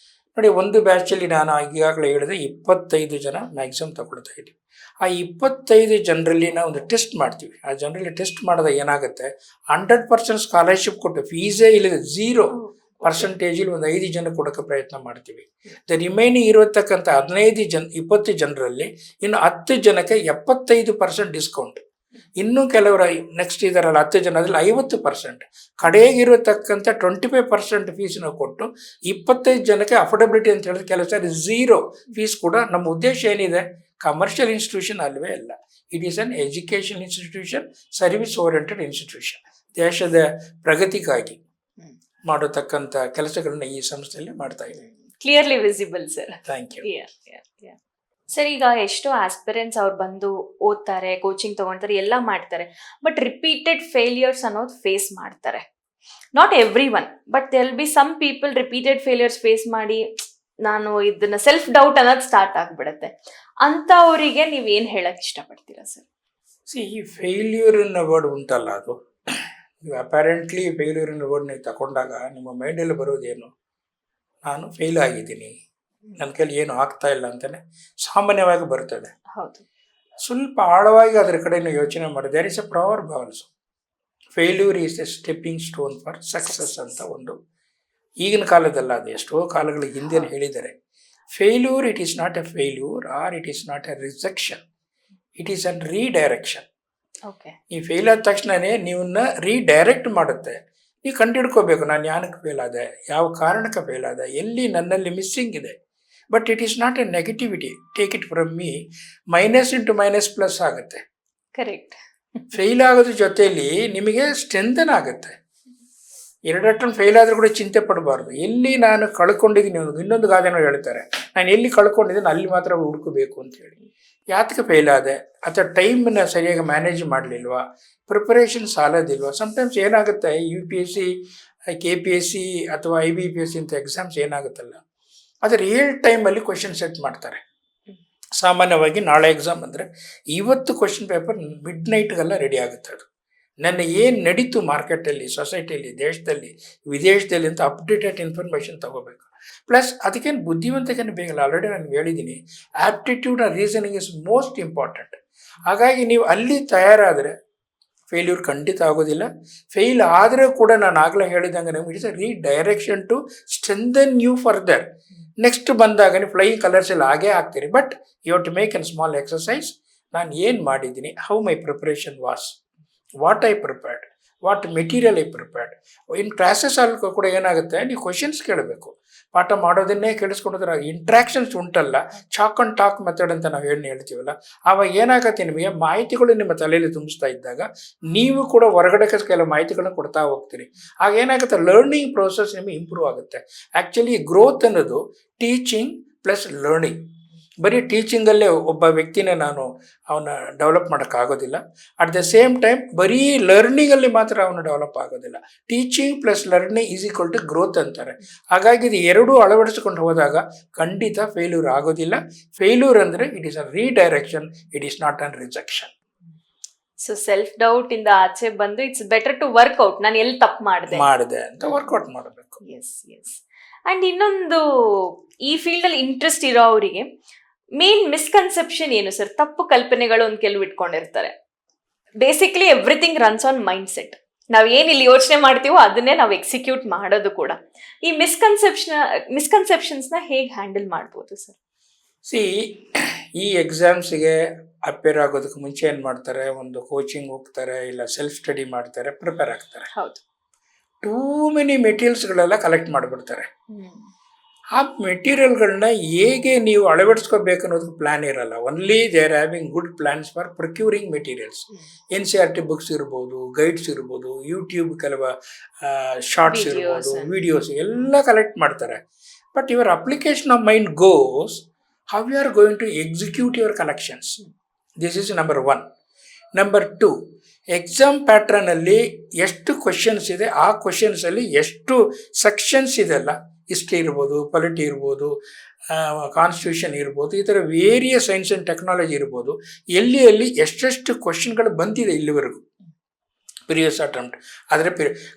S1: ನೋಡಿ, ಒಂದು ಬ್ಯಾಚಲ್ಲಿ ನಾನು ಈಗಾಗಲೇ ಹೇಳಿದೆ 25 ಜನ ಮ್ಯಾಕ್ಸಿಮಮ್ ತಗೊಳ್ತಾ ಇದ್ದೀವಿ. ಆ 25 ಜನರಲ್ಲಿ ನಾವು ಒಂದು ಟೆಸ್ಟ್ ಮಾಡ್ತೀವಿ. ಆ ಜನರಲ್ಲಿ ಟೆಸ್ಟ್ ಮಾಡಿದಾಗ ಏನಾಗುತ್ತೆ, 100% ಸ್ಕಾಲರ್ಶಿಪ್ ಕೊಟ್ಟು ಫೀಸೇ ಇಲ್ಲದೆ 0% ಒಂದು 5 ಜನ ಕೊಡೋಕ್ಕೆ ಪ್ರಯತ್ನ ಮಾಡ್ತೀವಿ. ದ ರಿಮೈನಿಂಗ್ ಇರತಕ್ಕಂಥ 20 ಜನರಲ್ಲಿ ಇನ್ನು 10 ಜನಕ್ಕೆ 75% ಡಿಸ್ಕೌಂಟ್. ಇನ್ನೂ ಕೆಲವರು ನೆಕ್ಸ್ಟ್ ಇದಾರಲ್ಲ 10 ಜನ, ಅದರಲ್ಲಿ 50% ಕಡೆಗಿರತಕ್ಕಂಥ 25% ಫೀಸನ್ನು ಕೊಟ್ಟು 25 ಜನಕ್ಕೆ ಅಫೋರ್ಡಬಿಲಿಟಿ ಅಂತ ಹೇಳಿದ್ರೆ ಕೆಲವು ಸಾರಿ 0 ಫೀಸ್ ಕೂಡ. ನಮ್ಮ ಉದ್ದೇಶ ಏನಿದೆ, ಕಮರ್ಷಿಯಲ್ ಇನ್ಸ್ಟಿಟ್ಯೂಷನ್ ಅಲ್ವೇ ಅಲ್ಲ, it is an education institution, service oriented institution. ದೇಶದ ಪ್ರಗತಿಗಾಗಿ ಮಾಡತಕ್ಕಂಥ ಕೆಲಸಗಳನ್ನ ಈ ಸಂಸ್ಥೆಯಲ್ಲಿ ಮಾಡ್ತಾ ಇದ್ದೀವಿ.
S2: Clearly visible sir.
S1: Thank you.
S2: Sir, ಈಗ ಎಷ್ಟೋ ಆಸ್ಪಿರೆಂಟ್ಸ್ ಅವ್ರು ಬಂದು ಓದ್ತಾರೆ, ಕೋಚಿಂಗ್ ತಗೊಳ್ತಾರೆ, ಎಲ್ಲ ಮಾಡ್ತಾರೆ, ಬಟ್ ರಿಪೀಟೆಡ್ ಫೇಲಿಯರ್ಸ್ ಅನ್ನೋದು ಫೇಸ್ ಮಾಡ್ತಾರೆ. Not everyone, but there will be some people repeated failures face ಮಾಡಿ ನಾನು ಇದನ್ನ ಸೆಲ್ಫ್ ಡೌಟ್ ಅನ್ನೋದು ಸ್ಟಾರ್ಟ್ ಆಗ್ಬಿಡುತ್ತೆ. ಅಂತವರಿಗೆ ನೀವೇನ್ ಹೇಳಕ್ ಇಷ್ಟಪಡ್ತೀರಾ ಸರ್?
S1: ಈ ಫೇಲ್ಯೂರ್ ಅನ್ನೋ ವರ್ಡ್ ಉಂಟಲ್ಲ, ಅದು ನೀವು ಅಪ್ಯಾರೆಂಟ್ಲಿ ಫೇಲ್ಯೂರ್ ಅನ್ನೋ ವರ್ಡ್ ನೀವು ತಗೊಂಡಾಗ ನಿಮ್ಮ ಮೈಂಡಲ್ಲಿ ಬರೋದೇನು, ನಾನು ಫೇಲ್ ಆಗಿದ್ದೀನಿ, ನನ್ನ ಕೈಲಿ ಏನು ಆಗ್ತಾ ಇಲ್ಲ ಅಂತಲೇ ಸಾಮಾನ್ಯವಾಗಿ ಬರ್ತದೆ.
S2: ಹೌದು.
S1: ಸ್ವಲ್ಪ ಆಳವಾಗಿ ಅದರ ಕಡೆ ನೀವು ಯೋಚನೆ ಮಾಡಿ, there is a proverb also, failure is a stepping stone for success ಅಂತ ಒಂದು. ಈಗಿನ ಕಾಲದಲ್ಲ, ಅದು ಎಷ್ಟೋ ಕಾಲಗಳ ಹಿಂದೆ ಹೇಳಿದ್ದಾರೆ. Failure, it is not a failure or it is not a rejection, it is an redirection. ನೀವು ಫೇಲ್ ಆದ ತಕ್ಷಣನೇ ನೀವನ್ನ ರೀಡೈರೆಕ್ಟ್ ಮಾಡುತ್ತೆ. ನೀವು ಕಂಡುಹಿಡ್ಕೋಬೇಕು, ನಾನು ಯಾನಕ್ಕೆ ಫೇಲ್ ಆದೆ, ಯಾವ ಕಾರಣಕ್ಕೆ ಫೇಲ್ ಆದೆ, ಎಲ್ಲಿ ನನ್ನಲ್ಲಿ ಮಿಸ್ಸಿಂಗ್ ಇದೆ. But it is not A negativity, take it from me, minus into minus plus ಆಗುತ್ತೆ.
S2: ಕರೆಕ್ಟ್.
S1: ಫೇಲ್ ಆಗೋದ್ರ ಜೊತೆಯಲ್ಲಿ ನಿಮಗೆ ಸ್ಟ್ರೆಂಥನ್ ಆಗುತ್ತೆ. 2 ಅಟೆಂಪ್ಟ್ ಫೇಲ್ ಆದರೂ ಕೂಡ ಚಿಂತೆ ಪಡಬಾರ್ದು. ಎಲ್ಲಿ ನಾನು ಕಳ್ಕೊಂಡಿದ್ದೀನಿ, ಇನ್ನೊಂದು ಗಾದೆನೋ ಹೇಳ್ತಾರೆ, ನಾನು ಎಲ್ಲಿ ಕಳ್ಕೊಂಡಿದ್ದೀನಿ ಅಲ್ಲಿ ಮಾತ್ರ ಹುಡುಕಬೇಕು ಅಂತ ಹೇಳಿ. ಯಾತಕ್ಕೆ ಫೇಲ್ ಆದೆ, ಅಥವಾ ಟೈಮನ್ನ ಸರಿಯಾಗಿ ಮ್ಯಾನೇಜ್ ಮಾಡಲಿಲ್ವಾ, ಪ್ರಿಪರೇಷನ್ ಸಾಲೋದಿಲ್ವಾ. ಸಮ್ಟೈಮ್ಸ್ ಏನಾಗುತ್ತೆ, UPSC, KPSC ಅಥವಾ IBPSC ಅಂತ ಎಕ್ಸಾಮ್ಸ್ ಏನಾಗುತ್ತಲ್ಲ, ಅದು ರಿಯಲ್ ಟೈಮಲ್ಲಿ ಕ್ವೆಶನ್ ಸೆಟ್ ಮಾಡ್ತಾರೆ. ಸಾಮಾನ್ಯವಾಗಿ ನಾಳೆ ಎಕ್ಸಾಮ್ ಅಂದರೆ ಇವತ್ತು ಕ್ವೆಶನ್ ಪೇಪರ್ ಮಿಡ್ ನೈಟ್ಗೆಲ್ಲ ರೆಡಿ ಆಗುತ್ತೆ. ಅದು ನನ್ನ ಏನು ನಡೀತು ಮಾರ್ಕೆಟಲ್ಲಿ, ಸೊಸೈಟಿಯಲ್ಲಿ, ದೇಶದಲ್ಲಿ, ವಿದೇಶದಲ್ಲಿ ಅಂತ ಅಪ್ಡೇಟೆಡ್ ಇನ್ಫಾರ್ಮೇಷನ್ ತಗೋಬೇಕು. ಪ್ಲಸ್ ಅದಕ್ಕೇನು ಬುದ್ಧಿವಂತಿಕೆನೇ ಬೇಕಲ್ಲ, ಆಲ್ರೆಡಿ ನಾನು ಹೇಳಿದ್ದೀನಿ, aptitude and reasoning is most important. ಹಾಗಾಗಿ ನೀವು ಅಲ್ಲಿ ತಯಾರಾದರೆ ಫೇಲ್ಯೂರ್ ಖಂಡಿತ ಆಗೋದಿಲ್ಲ. ಫೇಲ್ ಆದರೆ ಕೂಡ ನಾನು ಆಗಲೇ ಹೇಳಿದಂಗೆ ನಮ್ಗೆ it's a redirection to strengthen you further. Next ಬಂದಾಗ ನೀವು ಫ್ಲೈಯಿಂಗ್ ಕಲರ್ಸ್ ಎಲ್ಲ ಹಾಗೇ ಆಗ್ತೀರಿ. But you have to make an small exercise. ನಾನು ಏನು ಮಾಡಿದ್ದೀನಿ, how my preparation was, what I prepared, what material I prepared. In classes ಅಲ್ಲಿ ಕೂಡ ಏನಾಗುತ್ತೆ, ನೀವು ಕ್ವಶನ್ಸ್ ಕೇಳಬೇಕು. ಪಾಠ ಮಾಡೋದನ್ನೇ ಕೇಳಿಸ್ಕೊಂಡ್ರೆ ಇಂಟ್ರಾಕ್ಷನ್ಸ್ ಉಂಟಲ್ಲ, ಚಾಕ್ ಅಂಡ್ ಟಾಕ್ ಮೆಥಡ್ ಅಂತ ನಾವು ಹೇಳ್ತೀವಲ್ಲ, ಆವಾಗ ಏನಾಗುತ್ತೆ, ನಿಮಗೆ ಮಾಹಿತಿಗಳು ನಿಮ್ಮ ತಲೆಯಲ್ಲಿ ತುಂಬಿಸ್ತಾ ಇದ್ದಾಗ ನೀವು ಕೂಡ ಹೊರಗಡೆ ಕೆಲವು ಮಾಹಿತಿಗಳನ್ನ ಕೊಡ್ತಾ ಹೋಗ್ತೀರಿ. ಆಗ ಏನಾಗುತ್ತೆ, ಲರ್ನಿಂಗ್ ಪ್ರೋಸೆಸ್ ನಿಮಗೆ ಇಂಪ್ರೂವ್ ಆಗುತ್ತೆ. ಆ್ಯಕ್ಚುಲಿ ಗ್ರೋತ್ ಅನ್ನೋದು ಟೀಚಿಂಗ್ ಪ್ಲಸ್ ಲರ್ನಿಂಗ್. ಬರೀ ಟೀಚಿಂಗಲ್ಲೇ ಒಬ್ಬ ವ್ಯಕ್ತಿನ ನಾನು ಅವನ್ನ ಡೆವಲಪ್ ಮಾಡೋಕ್ಕಾಗೋದಿಲ್ಲ. ಅಟ್ ದ ಸೇಮ್ ಟೈಮ್ ಬರೀ ಲರ್ನಿಂಗಲ್ಲಿ ಮಾತ್ರ ಅವನು ಡೆವಲಪ್ ಆಗೋದಿಲ್ಲ. Teaching plus learning is equal to growth ಅಂತಾರೆ. ಹಾಗಾಗಿ ಇದು ಎರಡೂ ಅಳವಡಿಸಿಕೊಂಡು ಹೋದಾಗ ಖಂಡಿತ ಫೇಲ್ಯೂರ್ ಆಗೋದಿಲ್ಲ. ಫೇಲ್ಯೂರ್ ಅಂದರೆ it is a redirection, it is not an rejection.
S2: So self doubt ಇಂದ ಆಚೆ ಬಂದು ಇಟ್ಸ್ ಬೆಟರ್ ಟು ವರ್ಕ್ಔಟ್, ನಾನು ಎಲ್ಲಿ ತಪ್ಪು ಮಾಡಿದೆ
S1: ಅಂತ ವರ್ಕೌಟ್ ಮಾಡಬೇಕು.
S2: S S. ಅಂಡ್ ಇನ್ನೊಂದು, ಈ ಫೀಲ್ಡ್ ಅಲ್ಲಿ ಇಂಟ್ರೆಸ್ಟ್ ಇರೋವರಿಗೆ ಮೇನ್ ಮಿಸ್ಕನ್ಸೆಪ್ಷನ್ ಏನು ಸರ್? ತಪ್ಪು ಕಲ್ಪನೆಗಳು ಒಂದು ಕೆಲವು ಇಟ್ಕೊಂಡಿರ್ತಾರೆ. Basically everything runs on mind set. ನಾವು ಏನು ಇಲ್ಲಿ ಯೋಚನೆ ಮಾಡ್ತೀವೋ ಅದನ್ನೇ ನಾವು ಎಕ್ಸಿಕ್ಯೂಟ್ ಮಾಡೋದು ಕೂಡ. ಈ ಮಿಸ್ಕನ್ಸೆಪ್ಷನ್ಸ್ನ ಹೇಗೆ ಹ್ಯಾಂಡಲ್ ಮಾಡ್ಬೋದು ಸರ್?
S1: ಈ ಎಕ್ಸಾಮ್ಸಿಗೆ ಅಪೇರ್ ಆಗೋದಕ್ಕೆ ಮುಂಚೆ ಏನು ಮಾಡ್ತಾರೆ, ಒಂದು ಕೋಚಿಂಗ್ ಹೋಗ್ತಾರೆ, ಇಲ್ಲ ಸೆಲ್ಫ್ ಸ್ಟಡಿ ಮಾಡ್ತಾರೆ, ಪ್ರಿಪೇರ್ ಆಗ್ತಾರೆ.
S2: ಹೌದು.
S1: ಟೂ ಮೆನಿ ಮೆಟೀರಿಯಲ್ಸ್ಗಳೆಲ್ಲ ಕಲೆಕ್ಟ್ ಮಾಡಿಬಿಡ್ತಾರೆ. ಆ ಮೆಟೀರಿಯಲ್ಗಳನ್ನ ಹೇಗೆ ನೀವು ಅಳವಡಿಸ್ಕೋಬೇಕು ಅನ್ನೋದಕ್ಕೆ ಪ್ಲ್ಯಾನ್ ಇರಲ್ಲ. Only they are having good plans for procuring materials. NCERT books ಇರ್ಬೋದು, ಗೈಡ್ಸ್ ಇರ್ಬೋದು, ಯೂಟ್ಯೂಬ್ ಕೆಲವು ಶಾರ್ಟ್ಸ್ ಇರ್ಬೋದು, ವಿಡಿಯೋಸ್ ಎಲ್ಲ ಕಲೆಕ್ಟ್ ಮಾಡ್ತಾರೆ. But your application of mind goes how you are going to execute your collections. This is number 1. Number 2, exam ಪ್ಯಾಟ್ರನಲ್ಲಿ ಎಷ್ಟು questions ಇದೆ, ಆ ಕ್ವಶನ್ಸಲ್ಲಿ ಎಷ್ಟು ಸೆಕ್ಷನ್ಸ್ ಇದೆಲ್ಲ, ಹಿಸ್ಟ್ರಿ ಇರ್ಬೋದು, ಪೊಲಿಟಿ ಇರ್ಬೋದು, ಕಾನ್ಸ್ಟಿಟ್ಯೂಷನ್ ಇರ್ಬೋದು, ಈ ಥರ ವೇರಿಯಸ್ ಸೈನ್ಸ್ ಆ್ಯಂಡ್ ಟೆಕ್ನಾಲಜಿ ಇರ್ಬೋದು, ಎಲ್ಲಿ ಎಷ್ಟೆಷ್ಟು ಕ್ವಶನ್ಗಳು ಬಂದಿದೆ ಇಲ್ಲಿವರೆಗೂ ಪ್ರಿವಿಯಸ್ ಅಟೆಂಪ್ಟ್. ಆದರೆ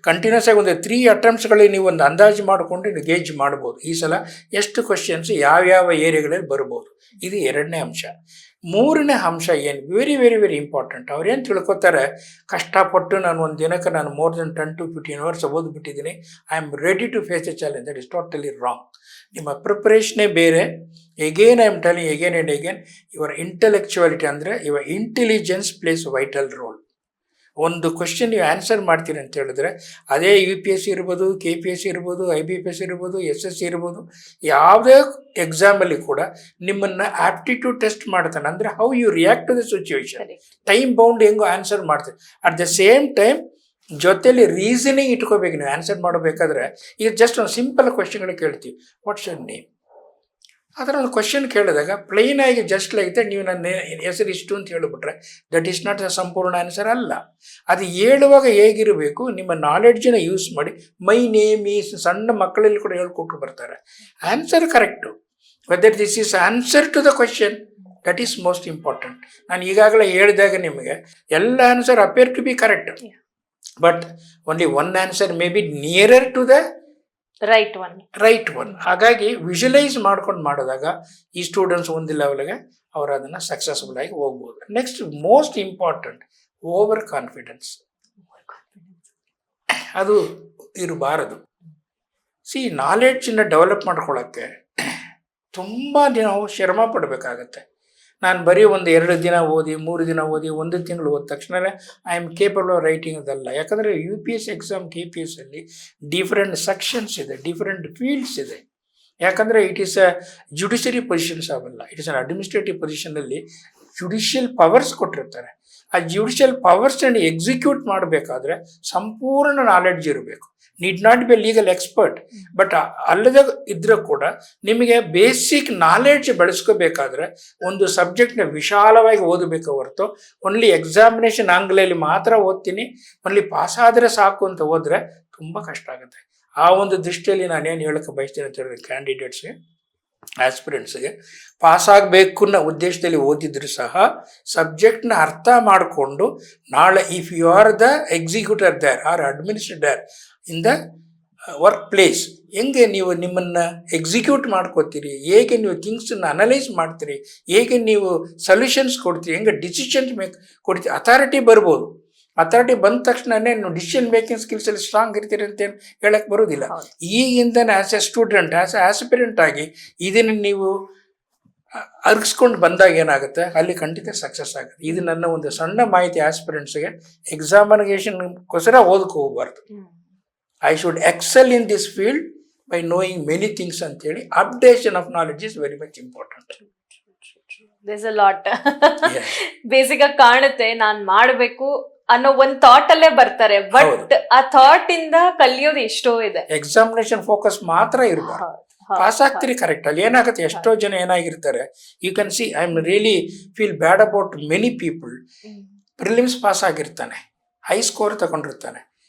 S1: ಕಂಟಿನ್ಯೂಸ್ ಆಗಿ ಒಂದು 3 ಅಟೆಂಪ್ಟ್ಸ್ಗಳಿಗೆ ನೀವು ಒಂದು ಅಂದಾಜು ಮಾಡಿಕೊಂಡು ನೀವು ಗೇಜ್ ಮಾಡ್ಬೋದು ಈ ಸಲ ಎಷ್ಟು ಕ್ವಶನ್ಸ್ ಯಾವ್ಯಾವ ಏರಿಯಾಗಳಲ್ಲಿ ಬರ್ಬೋದು. ಇದು 2ನೇ ಅಂಶ. 3ನೇ ಅಂಶ ಏನು ವೆರಿ ವೆರಿ ವೆರಿ ಇಂಪಾರ್ಟೆಂಟ್. ಅವ್ರೇನು ತಿಳ್ಕೊತಾರೆ, ಕಷ್ಟಪಟ್ಟು ನಾನು ಒಂದು ದಿನಕ್ಕೆ ನಾನು ಮೋರ್ ದೆನ್ 10 to 15 hours ಓದ್ಬಿಟ್ಟಿದ್ದೀನಿ, I am ready to face a challenge. That is totally wrong. ನಿಮ್ಮ ಪ್ರಿಪ್ರೇಷನೇ ಬೇರೆ. Again I am telling again and again, your intellectuality ಅಂದರೆ your intelligence plays vital role. ಒಂದು ಕ್ವಶನ್ ನೀವು ಆನ್ಸರ್ ಮಾಡ್ತೀರಿ ಅಂತ ಹೇಳಿದ್ರೆ, ಅದೇ UPSC ಇರ್ಬೋದು, KPSC ಇರ್ಬೋದು, IBPS ಇರ್ಬೋದು, SSC ಇರ್ಬೋದು, ಯಾವುದೇ ಎಕ್ಸಾಮಲ್ಲಿ ಕೂಡ ನಿಮ್ಮನ್ನು ಆಪ್ಟಿಟ್ಯೂಡ್ ಟೆಸ್ಟ್ ಮಾಡ್ತಾನೆ. ಅಂದರೆ how you react to the situation, time bound ಹೆಂಗೋ ಆನ್ಸರ್ ಮಾಡ್ತೀವಿ. ಅಟ್ ದ ಸೇಮ್ ಟೈಮ್ ಜೊತೆಲಿ ರೀಸನಿಂಗ್ ಇಟ್ಕೋಬೇಕು. ನೀವು ಆನ್ಸರ್ ಮಾಡಬೇಕಾದ್ರೆ ಈಗ ಜಸ್ಟ್ ಒಂದು ಸಿಂಪಲ್ ಕ್ವಶನ್ಗಳು ಕೇಳ್ತೀವಿ, ವಾಟ್ಸ್ ಯುವರ್ ನೇಮ್. ಅದರ ಒಂದು ಕ್ವಶನ್ ಕೇಳಿದಾಗ ಪ್ಲೈನ್ ಆಗಿ ಜಸ್ಟ್ ಲೈಕ್ ದಟ್ ನೀವು ನನ್ನ ಹೆಸರು ಇಷ್ಟು ಅಂತ ಹೇಳಿಬಿಟ್ರೆ ದಟ್ ಈಸ್ ನಾಟ್ ಅ ಸಂಪೂರ್ಣ ಆನ್ಸರ್ ಅಲ್ಲ. ಅದು ಹೇಳುವಾಗ ಹೇಗಿರಬೇಕು, ನಿಮ್ಮ ನಾಲೆಡ್ಜನ್ನ ಯೂಸ್ ಮಾಡಿ ಮೈ ನೇಮ್ ಈಸ್, ಸಣ್ಣ ಮಕ್ಕಳಲ್ಲಿ ಕೂಡ ಹೇಳ್ಕೊಟ್ಟು ಬರ್ತಾರೆ. Answer correct, whether this is answer to the question that is most important. ನಾನು ಈಗಾಗಲೇ ಹೇಳಿದಾಗ ನಿಮಗೆ ಎಲ್ಲ answer appear to be correct, but only one answer may be nearer to the right one. ಹಾಗಾಗಿ ವಿಜುವಲೈಸ್ ಮಾಡ್ಕೊಂಡು ಮಾಡಿದಾಗ ಈ ಸ್ಟೂಡೆಂಟ್ಸ್ ಒಂದು ಲೆವೆಲ್ಗೆ ಅವರು ಅದನ್ನು ಸಕ್ಸಸ್ಫುಲ್ ಆಗಿ ಹೋಗ್ಬೋದು. Next most important, over confidence ಅದು ಇರಬಾರದು. ನಾಲೆಡ್ಜನ್ನ ಡೆವಲಪ್ ಮಾಡ್ಕೊಳ್ಳೋಕ್ಕೆ ತುಂಬ ನಾವು ಶ್ರಮ ಪಡಬೇಕಾಗತ್ತೆ. ನಾನು ಬರೀ ಒಂದು 2 ದಿನ ಓದಿ 3 ದಿನ ಓದಿ 1 ತಿಂಗಳು ಓದಿದ ತಕ್ಷಣ I am capable of writing ಅದಲ್ಲ. ಯಾಕಂದರೆ UPSC ಎಕ್ಸಾಮ್ KPS ಅಲ್ಲಿ ಡಿಫ್ರೆಂಟ್ ಸೆಕ್ಷನ್ಸ್ ಇದೆ, ಡಿಫ್ರೆಂಟ್ ಫೀಲ್ಡ್ಸ್ ಇದೆ. ಯಾಕಂದರೆ it is a judiciary positions ಆಗಲ್ಲ, ಇಟ್ ಇಸ್ ಅನ್ ಅಡ್ಮಿನಿಸ್ಟ್ರೇಟಿವ್ ಪೊಸಿಷನಲ್ಲಿ ಜುಡಿಷಿಯಲ್ ಪವರ್ಸ್ ಕೊಟ್ಟಿರ್ತಾರೆ. ಆ ಜುಡಿಷಿಯಲ್ ಪವರ್ಸನ್ನು ಎಕ್ಸಿಕ್ಯೂಟ್ ಮಾಡಬೇಕಾದ್ರೆ ಸಂಪೂರ್ಣ ನಾಲೆಡ್ಜ್ ಇರಬೇಕು. Need not be legal expert, but ಅಲ್ಲದೆ ಇದ್ರೂ ಕೂಡ ನಿಮಗೆ ಬೇಸಿಕ್ ನಾಲೆಡ್ಜ್ ಬೆಳೆಸ್ಕೋಬೇಕಾದ್ರೆ ಒಂದು ಸಬ್ಜೆಕ್ಟ್ನ ವಿಶಾಲವಾಗಿ ಓದಬೇಕು ಹೊರತು ಓನ್ಲಿ ಎಕ್ಸಾಮಿನೇಷನ್ ಆಂಗ್ಲಲ್ಲಿ ಮಾತ್ರ ಓದ್ತೀನಿ, ಓನ್ಲಿ ಪಾಸ್ ಆದರೆ ಸಾಕು ಅಂತ ಹೋದರೆ ತುಂಬ ಕಷ್ಟ ಆಗುತ್ತೆ. ಆ ಒಂದು ದೃಷ್ಟಿಯಲ್ಲಿ ನಾನೇನು ಹೇಳೋಕ್ಕೆ ಬಯಸ್ತೀನಿ ಅಂತ ಹೇಳಿದ್ರೆ ಕ್ಯಾಂಡಿಡೇಟ್ಸ್ಗೆ, ಆಸ್ಪಿರೆಂಟ್ಸ್ಗೆ ಪಾಸ್ ಆಗಬೇಕು ಅನ್ನೋ ಉದ್ದೇಶದಲ್ಲಿ ಓದಿದ್ರು ಸಹ ಸಬ್ಜೆಕ್ಟ್ನ ಅರ್ಥ ಮಾಡಿಕೊಂಡು ನಾಳೆ if you are the executor there are administrator in the work place, ಹೆಂಗೆ ನೀವು ನಿಮ್ಮನ್ನು ಎಕ್ಸಿಕ್ಯೂಟ್ ಮಾಡ್ಕೋತೀರಿ, ಹೇಗೆ ನೀವು ಥಿಂಗ್ಸನ್ನು ಅನಲೈಸ್ ಮಾಡ್ತೀರಿ, ಹೇಗೆ ನೀವು ಸೊಲ್ಯೂಷನ್ಸ್ ಕೊಡ್ತೀರಿ, ಹೆಂಗೆ ಡಿಸಿಷನ್ಸ್ ಕೊಡ್ತೀರಿ. ಅಥಾರಿಟಿ ಬರ್ಬೋದು, ಅಥಾರಿಟಿ ಬಂದ ತಕ್ಷಣನೇ ನೀವು ಡಿಸಿಷನ್ ಮೇಕಿಂಗ್ ಸ್ಕಿಲ್ಸಲ್ಲಿ ಸ್ಟ್ರಾಂಗ್ ಇರ್ತೀರಿ ಅಂತ ಹೇಳಕ್ಕೆ ಬರೋದಿಲ್ಲ. ಈಗಿಂದನೇ as A student, as A aspirant ಆಗಿ ಇದನ್ನು ನೀವು ಅರ್ಗಿಸ್ಕೊಂಡು ಬಂದಾಗ ಏನಾಗುತ್ತೆ, ಅಲ್ಲಿ ಖಂಡಿತ ಸಕ್ಸಸ್ ಆಗುತ್ತೆ. ಇದು ನನ್ನ ಒಂದು ಸಣ್ಣ ಮಾಹಿತಿ ಆಸ್ಪಿರೆಂಟ್ಸ್ಗೆ. ಎಕ್ಸಾಮಿನೇಷನ್ಗೋಸ್ಕರ ಓದಕ್ಕೆ ಹೋಗಬಾರ್ದು. I should excel in this field by knowing many things ಅಂತೇಳಿ updation of knowledge is very much important.
S2: There's a lot. Basic ಆಗಿ ಕಾಣುತ್ತೆ, ನಾನ್ ಮಾಡಬೇಕು ಅನ್ನೋ ಒಂದು ಥಾಟ್ ಅಲ್ಲೇ ಬರ್ತಾರೆ, ಬಟ್ ಆ ಥಾಟ್ ಇಂದ ಕಲಿಯೋದು ಎಷ್ಟೋ ಇದೆ.
S1: ಎಕ್ಸಾಮಿನೇಷನ್ ಫೋಕಸ್ ಮಾತ್ರ ಇರಬಾರ್ದು. ಪಾಸ್ ಆಗ್ತೀರಿ ಕರೆಕ್ಟ್. ಅಲ್ಲಿ ಏನಾಗುತ್ತೆ, ಎಷ್ಟೋ ಜನ ಏನಾಗಿರ್ತಾರೆ, you can see I am really feel bad about many people. Prelims pass ಆಗಿರ್ತಾನೆ, ಹೈ ಸ್ಕೋರ್ ತಗೊಂಡಿರ್ತಾನೆ,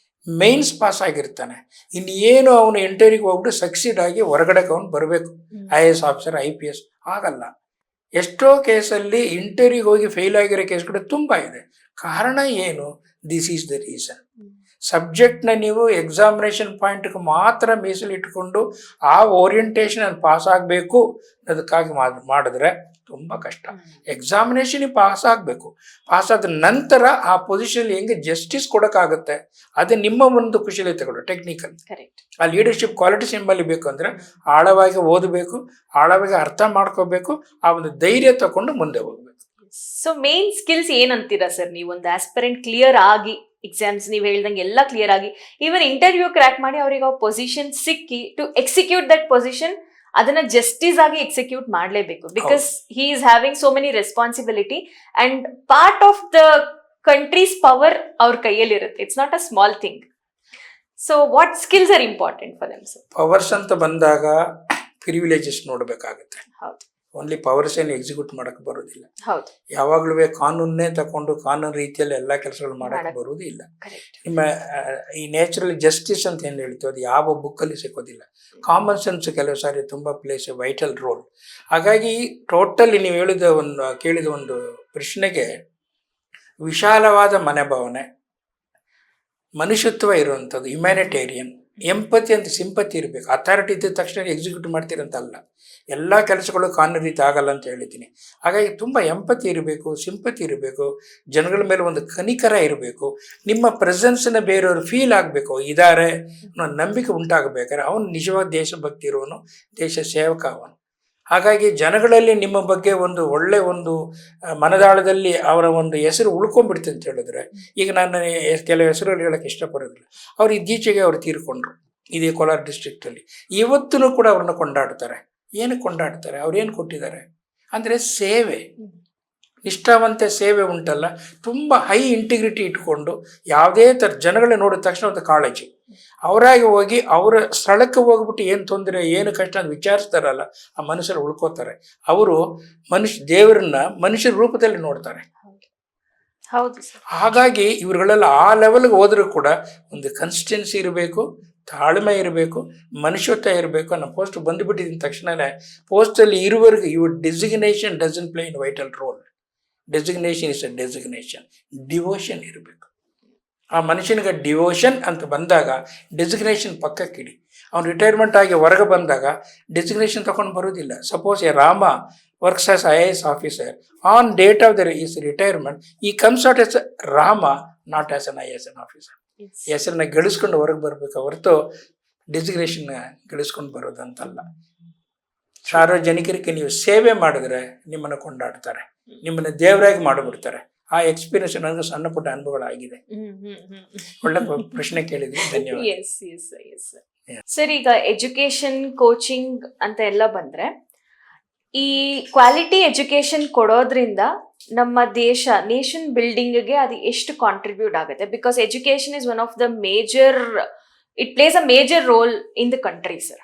S1: ಮೈನ್ಸ್ ಪಾಸ್ ಆಗಿರ್ತಾನೆ, ಇನ್ನೇನು ಅವನು ಇಂಟರ್ವ್ಯೂಗೆ ಹೋಗ್ಬಿಟ್ಟು ಸಕ್ಸೀಡ್ ಆಗಿ ಹೊರಗಡೆ ಅವನು ಬರಬೇಕು, IAS ಆಫೀಸರ್ IPS ಆಗಲ್ಲ. ಎಷ್ಟೋ ಕೇಸಲ್ಲಿ ಇಂಟರ್ವ್ಯೂಗೆ ಹೋಗಿ ಫೇಲ್ ಆಗಿರೋ ಕೇಸ್ಗಳು ತುಂಬ ಇದೆ. ಕಾರಣ ಏನು? This is the reason. ಸಬ್ಜೆಕ್ಟ್ನ ನೀವು ಎಕ್ಸಾಮಿನೇಷನ್ ಪಾಯಿಂಟ್ಗೆ ಮಾತ್ರ ಮೀಸಲಿಟ್ಕೊಂಡು ಆ ಓರಿಯೆಂಟೇಷನ್ ಪಾಸ್ ಆಗಬೇಕು ಅದಕ್ಕಾಗಿ ಮಾಡಿದ್ರೆ ತುಂಬ ಕಷ್ಟ. ಎಕ್ಸಾಮಿನೇಷನ್ ಪಾಸ್ ಆಗಬೇಕು, ಪಾಸ್ ಆದ ನಂತರ ಆ ಪೊಸಿಷನ್ ಹೆಂಗೆ ಜಸ್ಟಿಸ್ ಕೊಡೋಕ್ಕಾಗುತ್ತೆ, ಅದು ನಿಮ್ಮ ಒಂದು ಕುಶಲತೆಗಳು ಟೆಕ್ನಿಕಲ್. ಆ ಲೀಡರ್ಶಿಪ್ ಕ್ವಾಲಿಟೀಸ್ ನಿಮ್ಮಲ್ಲಿ ಬೇಕು ಅಂದರೆ ಆಳವಾಗಿ ಓದಬೇಕು, ಆಳವಾಗಿ ಅರ್ಥ ಮಾಡ್ಕೋಬೇಕು, ಆ ಒಂದು ಧೈರ್ಯ ತಗೊಂಡು ಮುಂದೆ ಹೋಗ್ಬೇಕು.
S2: ಸೊ ಮೇನ್ ಸ್ಕಿಲ್ಸ್ ಏನಂತೀರಾ ಸರ್? ನೀವು ಒಂದು ಆಸ್ಪಿರೆಂಟ್ ಕ್ಲಿಯರ್ ಆಗಿ ಎಕ್ಸಾಮ್ಸ್ ನೀವು ಹೇಳ್ದಂಗೆ ಎಲ್ಲ ಕ್ಲಿಯರ್ ಆಗಿ ಈವನ್ ಇಂಟರ್ವ್ಯೂ ಕ್ರ್ಯಾಕ್ ಮಾಡಿ ಅವ್ರಿಗೆ ಆ ಪೊಸಿಷನ್ ಸಿಕ್ಕಿ ಟು ಎಕ್ಸಿಕ್ಯೂಟ್ ದಟ್ ಪೊಸಿಷನ್, ಅದನ್ನ ಜಸ್ಟಿಸ್ ಆಗಿ ಎಕ್ಸಿಕ್ಯೂಟ್ ಮಾಡಲೇಬೇಕು. Because he is having so many responsibility and part of the countries power ಅವ್ರ ಕೈಯಲ್ಲಿ ಇರುತ್ತೆ. It's not a small thing. So what skills are important for them sir?
S1: Powers ಅಂತ ಬಂದಾಗ privileges ನೋಡಬೇಕಾಗುತ್ತೆ.
S2: ಹೌದು,
S1: only powers ಏನು execute ಮಾಡಕ್ಕೆ ಬರೋದಿಲ್ಲ.
S2: ಹೌದು,
S1: ಯಾವಾಗಲೂ ಕಾನೂನೇ ತಗೊಂಡು ಕಾನೂನು ರೀತಿಯಲ್ಲಿ ಎಲ್ಲ ಕೆಲಸಗಳು ಮಾಡಕ್ಕೆ ಬರುವುದಿಲ್ಲ. ನಿಮ್ಮ ಈ ನ್ಯಾಚುರಲ್ ಜಸ್ಟಿಸ್ ಅಂತ ಏನು ಹೇಳ್ತೀವಿ ಅದು ಯಾವ ಬುಕ್ಕಲ್ಲಿ ಸಿಗೋದಿಲ್ಲ. ಕಾಮನ್ ಸೆನ್ಸ್ ಕೆಲವು ಸಾರಿ ತುಂಬ ಪ್ಲೇಸ್ ವೈಟಲ್ ರೋಲ್. ಹಾಗಾಗಿ ಟೋಟಲಿ ನೀವು ಕೇಳಿದ ಒಂದು ಪ್ರಶ್ನೆಗೆ ವಿಶಾಲವಾದ ಮನೋಭಾವನೆ, ಮನುಷ್ಯತ್ವ ಇರುವಂಥದ್ದು, ಹ್ಯುಮ್ಯಾನಿಟೇರಿಯನ್, ಎಂಪತಿ ಅಂತ ಸಿಂಪತಿ ಇರಬೇಕು. ಅಥಾರಿಟಿ ಇದ್ದ ತಕ್ಷಣ ಎಕ್ಸಿಕ್ಯೂಟ್ ಮಾಡ್ತೀರಂತಲ್ಲ, ಎಲ್ಲ ಕೆಲಸಗಳು ಕಾನೂನು ರೀತಿ ಆಗಲ್ಲ ಅಂತ ಹೇಳಿದ್ದೀನಿ. ಹಾಗಾಗಿ ತುಂಬ ಎಂಪತಿ ಇರಬೇಕು, ಸಿಂಪತಿ ಇರಬೇಕು, ಜನಗಳ ಮೇಲೆ ಒಂದು ಕನಿಕರ ಇರಬೇಕು, ನಿಮ್ಮ ಪ್ರೆಸೆನ್ಸನ್ನ ಬೇರೆಯವರು ಫೀಲ್ ಆಗಬೇಕು, ಇದ್ದಾರೆ ಅನ್ನೋ ನಂಬಿಕೆ ಉಂಟಾಗಬೇಕಾದ್ರೆ ಅವನು ನಿಜವಾದ ದೇಶಭಕ್ತಿ ಇರೋನು, ದೇಶ ಸೇವಕ ಅವನು. ಹಾಗಾಗಿ ಜನಗಳಲ್ಲಿ ನಿಮ್ಮ ಬಗ್ಗೆ ಒಂದು ಒಳ್ಳೆ ಒಂದು ಮನದಾಳದಲ್ಲಿ ಅವರ ಒಂದು ಹೆಸರು ಉಳ್ಕೊಂಡ್ಬಿಡ್ತು ಅಂತ ಹೇಳಿದ್ರೆ, ಈಗ ನಾನು ಕೆಲವು ಹೆಸರುಗಳು ಹೇಳೋಕ್ಕೆ ಇಷ್ಟಪಡೋದಿಲ್ಲ. ಅವ್ರು ಇತ್ತೀಚೆಗೆ ಅವ್ರು ತೀರ್ಕೊಂಡ್ರು ಇದೇ ಕೋಲಾರ ಡಿಸ್ಟ್ರಿಕ್ಟಲ್ಲಿ. ಇವತ್ತೂ ಕೂಡ ಅವ್ರನ್ನ ಕೊಂಡಾಡ್ತಾರೆ. ಏನು ಕೊಂಡಾಡ್ತಾರೆ? ಅವ್ರೇನು ಕೊಟ್ಟಿದ್ದಾರೆ ಅಂದರೆ ಸೇವೆ, ನಿಷ್ಠಾವಂತ ಸೇವೆ ಉಂಟಲ್ಲ, ತುಂಬ ಹೈ ಇಂಟಿಗ್ರಿಟಿ ಇಟ್ಕೊಂಡು ಯಾವುದೇ ಥರ ಜನಗಳನ್ನ ನೋಡಿದ ತಕ್ಷಣ ಒಂದು ಕಾಳಜಿ, ಅವರಾಗಿ ಹೋಗಿ ಅವರ ಸ್ಥಳಕ್ಕೆ ಹೋಗ್ಬಿಟ್ಟು ಏನು ತೊಂದರೆ ಏನು ಕಷ್ಟ ಅಂತ ವಿಚಾರಿಸ್ತಾರಲ್ಲ, ಆ ಮನುಷ್ಯರು ಉಳ್ಕೋತಾರೆ. ಅವರು ದೇವರನ್ನ ಮನುಷ್ಯರ ರೂಪದಲ್ಲಿ ನೋಡ್ತಾರೆ.
S2: ಹೌದು ಸರ್.
S1: ಹಾಗಾಗಿ ಇವರುಗಳೆಲ್ಲ ಆ ಲೆವೆಲ್ಗೆ ಹೋದರೂ ಕೂಡ ಒಂದು ಕನ್ಸಿಸ್ಟೆನ್ಸಿ ಇರಬೇಕು, ತಾಳ್ಮೆ ಇರಬೇಕು, ಮನುಷ್ಯತ್ವ ಇರಬೇಕು. ಅನ್ನೋ ಪೋಸ್ಟ್ ಬಂದುಬಿಟ್ಟಿದ ತಕ್ಷಣವೇ ಪೋಸ್ಟಲ್ಲಿ ಇರುವವರೆಗೂ your designation doesn't play in vital role. Designation is a designation. Devotion ಇರಬೇಕು. ಆ ಮನುಷ್ಯನಿಗೆ ಡಿವೋಷನ್ ಅಂತ ಬಂದಾಗ ಡೆಸಿಗ್ನೇಷನ್ ಪಕ್ಕಕ್ಕಿಡಿ. ಅವ್ನು ರಿಟೈರ್ಮೆಂಟ್ ಆಗಿ ಹೊರಗೆ ಬಂದಾಗ ಡೆಸಿಗ್ನೇಷನ್ ತಗೊಂಡು ಬರೋದಿಲ್ಲ. Suppose a Rama works as IAS officer on date of his retirement, he comes out as Rama, not as an IAS officer. ಹೆಸರನ್ನ ಗಳಿಸ್ಕೊಂಡು ಹೊರಗೆ ಬರಬೇಕು ಹೊರತು ಡೆಸಿಗ್ನೇಷನ್ ಗಳಿಸ್ಕೊಂಡು ಬರೋದಂತಲ್ಲ. ಸಾರ್ವಜನಿಕರಿಗೆ ನೀವು ಸೇವೆ ಮಾಡಿದ್ರೆ ನಿಮ್ಮನ್ನು ಕೊಂಡಾಡ್ತಾರೆ, ನಿಮ್ಮನ್ನು ದೇವರಾಗಿ ಮಾಡಿಬಿಡ್ತಾರೆ. ಆ ಎಕ್ಸ್ಪೀರಿಯನ್ಸ್ ನನಗೆ ಸಣ್ಣ ಪುಟ್ಟ ಅನುಭವಗಳಾಗಿದೆ. ಒಳ್ಳೆ ಪ್ರಶ್ನೆ ಕೇಳಿದ್ರಿ, ಧನ್ಯವಾದ.
S2: ಸರ್, ಈಗ ಎಜುಕೇಶನ್, ಕೋಚಿಂಗ್ ಅಂತ ಎಲ್ಲ ಬಂದ್ರೆ, ಈ ಕ್ವಾಲಿಟಿ ಎಜುಕೇಶನ್ ಕೊಡೋದ್ರಿಂದ ನಮ್ಮ ನೇಷನ್ ಬಿಲ್ಡಿಂಗ್ಗೆ ಅದು ಎಷ್ಟು ಕಾಂಟ್ರಿಬ್ಯೂಟ್ ಆಗುತ್ತೆ? Because education is one of the it place a major role in the country sir.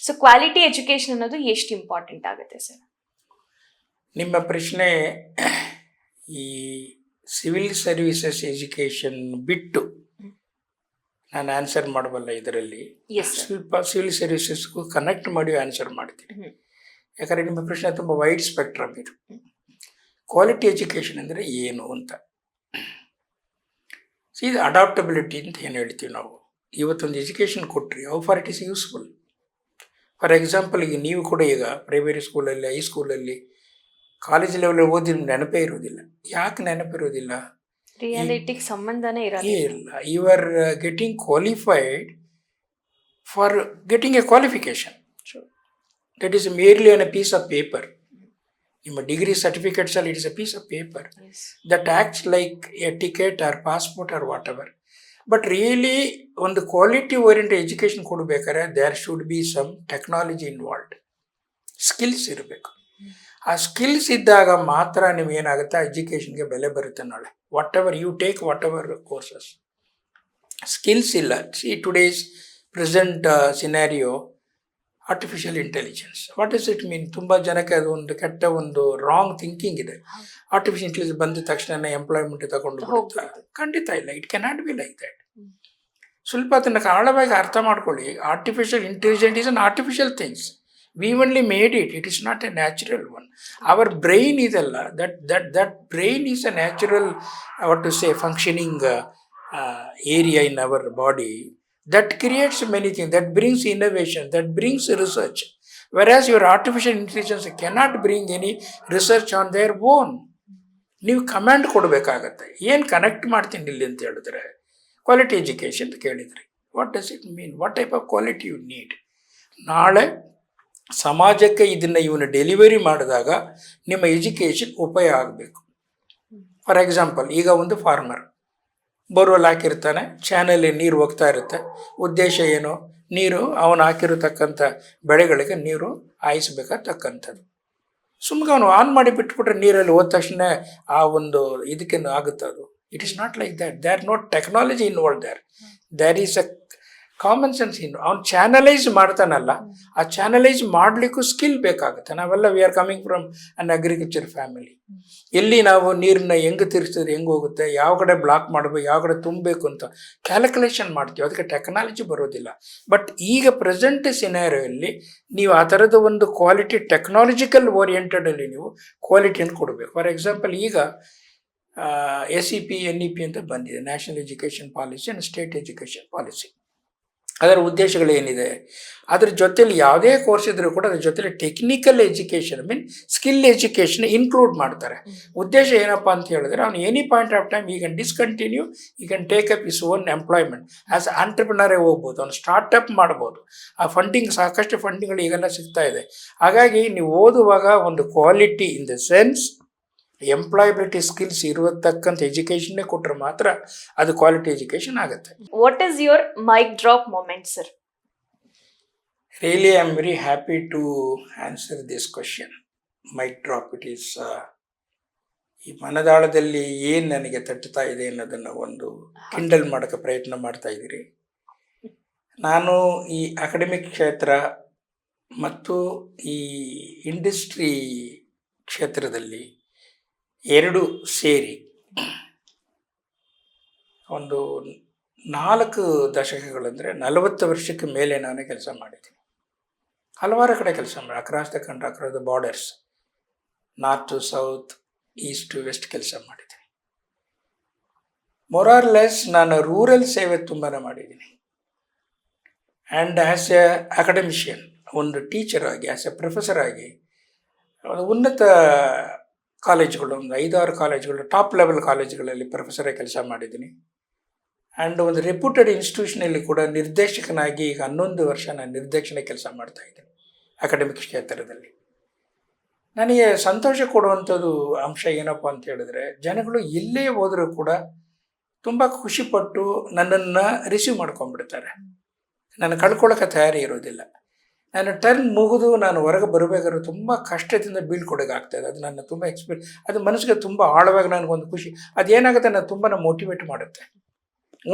S2: So quality education ಅನ್ನೋದು ಎಷ್ಟು ಇಂಪಾರ್ಟೆಂಟ್ ಆಗುತ್ತೆ ಸರ್?
S1: ನಿಮ್ಮ ಪ್ರಶ್ನೆ ಈ ಸಿವಿಲ್ ಸರ್ವಿಸಸ್ ಎಜುಕೇಷನ್ ಬಿಟ್ಟು ನಾನು ಆನ್ಸರ್ ಮಾಡಬಲ್ಲ. ಇದರಲ್ಲಿ ಸ್ವಲ್ಪ ಸಿವಿಲ್ ಸರ್ವಿಸಸ್ಗೂ ಕನೆಕ್ಟ್ ಮಾಡಿ ಆನ್ಸರ್ ಮಾಡ್ತೀನಿ. ಯಾಕಂದರೆ ನಿಮ್ಮ ಪ್ರಶ್ನೆ ತುಂಬ ವೈಡ್ ಸ್ಪೆಕ್ಟ್ರಮ್ ಇದು. ಕ್ವಾಲಿಟಿ ಎಜುಕೇಷನ್ ಅಂದರೆ ಏನು ಅಂತ. ಇದು ಅಡಾಪ್ಟಬಿಲಿಟಿ ಅಂತ ಏನು ಹೇಳ್ತೀವಿ ನಾವು. ಇವತ್ತೊಂದು ಎಜುಕೇಷನ್ ಕೊಟ್ಟರೆ how far it is useful. For example, ಈಗ ನೀವು ಕೂಡ ಈಗ ಪ್ರೈಮರಿ ಸ್ಕೂಲಲ್ಲಿ, ಹೈಸ್ಕೂಲಲ್ಲಿ, ಕಾಲೇಜ್ ಲೆವೆಲ್ ಓದಿದ ನೆನಪೇ ಇರೋದಿಲ್ಲ. ಯಾಕೆ ನೆನಪಿರೋದಿಲ್ಲ?
S2: ರಿಯಾಲಿಟಿಗೆ ಸಂಬಂಧನೇ
S1: ಇಲ್ಲ. You are getting qualified for getting a qualification. That is merely an a piece of paper. ನಿಮ್ಮ ಡಿಗ್ರಿ ಸರ್ಟಿಫಿಕೇಟ್ಸ್ ಅಲ್ಲಿ it is a piece of paper that acts like a ticket or passport or whatever. But really ಒಂದು quality oriented education ಕೊಡಬೇಕಾದ್ರೆ there should be some technology involved. Skills ಇರಬೇಕು. ಆ skills ಇದ್ದಾಗ ಮಾತ್ರ ನೀವು ಏನಾಗುತ್ತೆ, ಎಜುಕೇಷನ್ಗೆ ಬೆಲೆ ಬರುತ್ತೆ ನಾಳೆ. Whatever you take, whatever courses, skills ಇಲ್ಲ. See today's present scenario artificial intelligence. What is it mean? ತುಂಬ ಜನಕ್ಕೆ ಅದು ಒಂದು ಕೆಟ್ಟ ಒಂದು ರಾಂಗ್ ಥಿಂಕಿಂಗ್ ಇದೆ. ಆರ್ಟಿಫಿಷಿಯಲ್ ಇಂಟೆಲಿಜೆನ್ಸ್ ಬಂದ ತಕ್ಷಣ ಎಂಪ್ಲಾಯ್ಮೆಂಟ್ ತಗೊಂಡು ಬಿಡುತ್ತೆ. ಖಂಡಿತ ಇಲ್ಲ. It cannot be like that. ಸ್ವಲ್ಪ ಅದನ್ನು ಆಳವಾಗಿ ಅರ್ಥ ಮಾಡ್ಕೊಳ್ಳಿ. Artificial intelligence is an artificial things. We only made it. It is not a natural one. Our brain is that brain is a natural, what to say, functioning area in our body that creates many things, that brings innovation, that brings research. Whereas your artificial intelligence cannot bring any research on their own. ನೀವು command ಕೊಡಬೇಕಾಗತ್ತೆ. ಏನು connect ಮಾಡ್ತೀನಿ ಇಲ್ಲಿ ಅಂತ ಹೇಳಿದ್ರೆ, quality education ಅಂತ ಕೇಳಿದ್ರಿ. What does it mean? What type of quality you need? ನಾಳೆ ಸಮಾಜಕ್ಕೆ ಇದನ್ನು ಇವನು ಡೆಲಿವರಿ ಮಾಡಿದಾಗ ನಿಮ್ಮ ಎಜುಕೇಷನ್ ಉಪಯೋಗ ಆಗಬೇಕು. ಫಾರ್ ಎಕ್ಸಾಂಪಲ್, ಈಗ ಒಂದು ಫಾರ್ಮರ್ ಬೋರ್ವೆಲ್ ಹಾಕಿರ್ತಾನೆ, ಚಾನಲ್ಲಿ ನೀರು ಹೋಗ್ತಾ ಇರುತ್ತೆ. ಉದ್ದೇಶ ಏನು? ನೀರು ಅವನು ಹಾಕಿರತಕ್ಕಂಥ ಬೆಳೆಗಳಿಗೆ ನೀರು ಹಾಯಿಸ್ಬೇಕಾಗ್ತಕ್ಕಂಥದ್ದು. ಸುಮ್ಮನೆ ಅವನು ಆನ್ ಮಾಡಿ ಬಿಟ್ಬಿಟ್ರೆ ನೀರಲ್ಲಿ ಹೋದ ತಕ್ಷಣ ಆ ಒಂದು ಇದಕ್ಕೇನು ಆಗುತ್ತೆ ಅದು? It is not like that. They are not technology involve there. There is a common sense. ಅವ್ನು ಚಾನಲೈಸ್ ಮಾಡ್ತಾನಲ್ಲ, ಆ ಚಾನಲೈಸ್ ಮಾಡಲಿಕ್ಕೂ ಸ್ಕಿಲ್ ಬೇಕಾಗುತ್ತೆ. ನಾವೆಲ್ಲ we are coming from an agriculture family. ಎಲ್ಲಿ ನಾವು ನೀರನ್ನ ಹೆಂಗೆ ತಿರ್ಸಿದ್ರೆ ಹೆಂಗೆ ಹೋಗುತ್ತೆ, ಯಾವ ಕಡೆ ಬ್ಲಾಕ್ ಮಾಡಬೇಕು, ಯಾವ ಕಡೆ ತುಂಬಬೇಕು ಅಂತ ಕ್ಯಾಲ್ಕುಲೇಷನ್ ಮಾಡ್ತೀವಿ. ಅದಕ್ಕೆ ಟೆಕ್ನಾಲಜಿ ಬರೋದಿಲ್ಲ. ಬಟ್ ಈಗ ಪ್ರೆಸೆಂಟ್ ಸಿನಾರಿಯೋಲ್ಲಿ ನೀವು ಆ ಥರದ ಒಂದು ಕ್ವಾಲಿಟಿ, ಟೆಕ್ನಾಲಜಿಕಲ್ ಓರಿಯೆಂಟೆಡಲ್ಲಿ ನೀವು ಕ್ವಾಲಿಟಿಯನ್ನು ಕೊಡಬೇಕು. ಫಾರ್ ಎಕ್ಸಾಂಪಲ್, ಈಗ SEP NEP ಅಂತ ಬಂದಿದೆ, national education policy and state education policy. ಅದರ ಉದ್ದೇಶಗಳೇನಿದೆ? ಅದ್ರ ಜೊತೆಲಿ ಯಾವುದೇ ಕೋರ್ಸ್ ಇದ್ರೂ ಕೂಡ ಅದ್ರ ಜೊತೆಲಿ technical education skill education include ಮಾಡ್ತಾರೆ. ಉದ್ದೇಶ ಏನಪ್ಪ ಅಂತ ಹೇಳಿದ್ರೆ, ಅವ್ನು any point of time he can discontinue, he can take up his own employment. As ಆಂಟ್ರಪ್ರಿನರೇ ಹೋಗ್ಬೋದು, ಅವ್ನು ಸ್ಟಾರ್ಟಪ್ ಮಾಡ್ಬೋದು. ಆ ಫಂಡಿಂಗ್, ಸಾಕಷ್ಟು ಫಂಡಿಂಗ್ಗಳು ಈಗೆಲ್ಲ ಸಿಗ್ತಾ ಇದೆ. ಹಾಗಾಗಿ ನೀವು ಓದುವಾಗ ಒಂದು quality in the sense employability skills ಇರತಕ್ಕಂಥ ಎಜುಕೇಷನ್ನೇ ಕೊಟ್ಟರೆ ಮಾತ್ರ ಅದು ಕ್ವಾಲಿಟಿ ಎಜುಕೇಷನ್ ಆಗುತ್ತೆ.
S2: What is your mic drop moment sir?
S1: Really I am very happy to answer this question. Mic drop, it is ಈ ಮನದಾಳದಲ್ಲಿ ಏನು ನನಗೆ ತಟ್ಟುತ್ತಾ ಇದೆ ಅನ್ನೋದನ್ನು ಒಂದು ಕಿಂಡಲ್ ಮಾಡೋಕ್ಕೆ ಪ್ರಯತ್ನ ಮಾಡ್ತಾ ಇದ್ದೀರಿ. ನಾನು ಈ ಅಕಾಡೆಮಿಕ್ ಕ್ಷೇತ್ರ ಮತ್ತು ಈ ಇಂಡಸ್ಟ್ರಿ ಕ್ಷೇತ್ರದಲ್ಲಿ ಎರಡು ಸೇರಿ ಒಂದು 4 ದಶಕಗಳಂದರೆ 40 ವರ್ಷಕ್ಕೆ ಮೇಲೆ ನಾನು ಕೆಲಸ ಮಾಡಿದ್ದೀನಿ. ಹಲವಾರು ಕಡೆ ಕೆಲಸ ಮಾಡಿ, across the country, across the borders, north to south, east to west ಕೆಲಸ ಮಾಡಿದ್ದೀನಿ. ಮೊರಾರ್ಲೆಸ್ ನಾನು ರೂರಲ್ ಸೇವೆ ತುಂಬಾ ಮಾಡಿದ್ದೀನಿ. ಆ್ಯಂಡ್ ಆ್ಯಸ್ ಎ ಅಕಾಡೆಮಿಷಿಯನ್, ಒಂದು ಟೀಚರ್ ಆಗಿ, ಆ್ಯಸ್ ಎ ಪ್ರೊಫೆಸರ್ ಆಗಿ ಒಂದು ಉನ್ನತ ಕಾಲೇಜುಗಳು, ಒಂದು 5-6 ಕಾಲೇಜುಗಳು, ಟಾಪ್ ಲೆವೆಲ್ ಕಾಲೇಜುಗಳಲ್ಲಿ ಪ್ರೊಫೆಸರಾಗಿ ಕೆಲಸ ಮಾಡಿದ್ದೀನಿ. ಆ್ಯಂಡ್ ಒಂದು ರೆಪ್ಯೂಟೆಡ್ ಇನ್ಸ್ಟಿಟ್ಯೂಷನಲ್ಲಿ ಕೂಡ ನಿರ್ದೇಶಕನಾಗಿ ಈಗ 11 ವರ್ಷ ನಾನು ನಿರ್ದೇಶನ ಕೆಲಸ ಮಾಡ್ತಾಯಿದ್ದೀನಿ ಅಕಾಡೆಮಿಕ್ ಕ್ಷೇತ್ರದಲ್ಲಿ. ನನಗೆ ಸಂತೋಷ ಕೊಡುವಂಥದ್ದು ಅಂಶ ಏನಪ್ಪ ಅಂತ ಹೇಳಿದ್ರೆ, ಜನಗಳು ಎಲ್ಲೇ ಹೋದರೂ ಕೂಡ ತುಂಬ ಖುಷಿಪಟ್ಟು ನನ್ನನ್ನು ರಿಸೀವ್ ಮಾಡ್ಕೊಂಡ್ಬಿಡ್ತಾರೆ. ನಾನು ಕಳ್ಕೊಳ್ಳೋಕೆ ತಯಾರಿ ಇರೋದಿಲ್ಲ. ನಾನು ಟರ್ನ್ ಮುಗಿದು ನಾನು ಹೊರಗೆ ಬರಬೇಕಾದ್ರೆ ತುಂಬ ಕಷ್ಟದಿಂದ ಬೀಳ್ಕೊಡೋಕ್ಕಾಗ್ತಾಯಿದೆ. ಅದು ನನ್ನ ತುಂಬ ಅದು ಮನಸ್ಸಿಗೆ ತುಂಬ ಆಳವಾಗಿ ನನಗೊಂದು ಖುಷಿ. ಅದೇನಾಗುತ್ತೆ, ನಾನು ತುಂಬ ಮೋಟಿವೇಟ್ ಮಾಡುತ್ತೆ.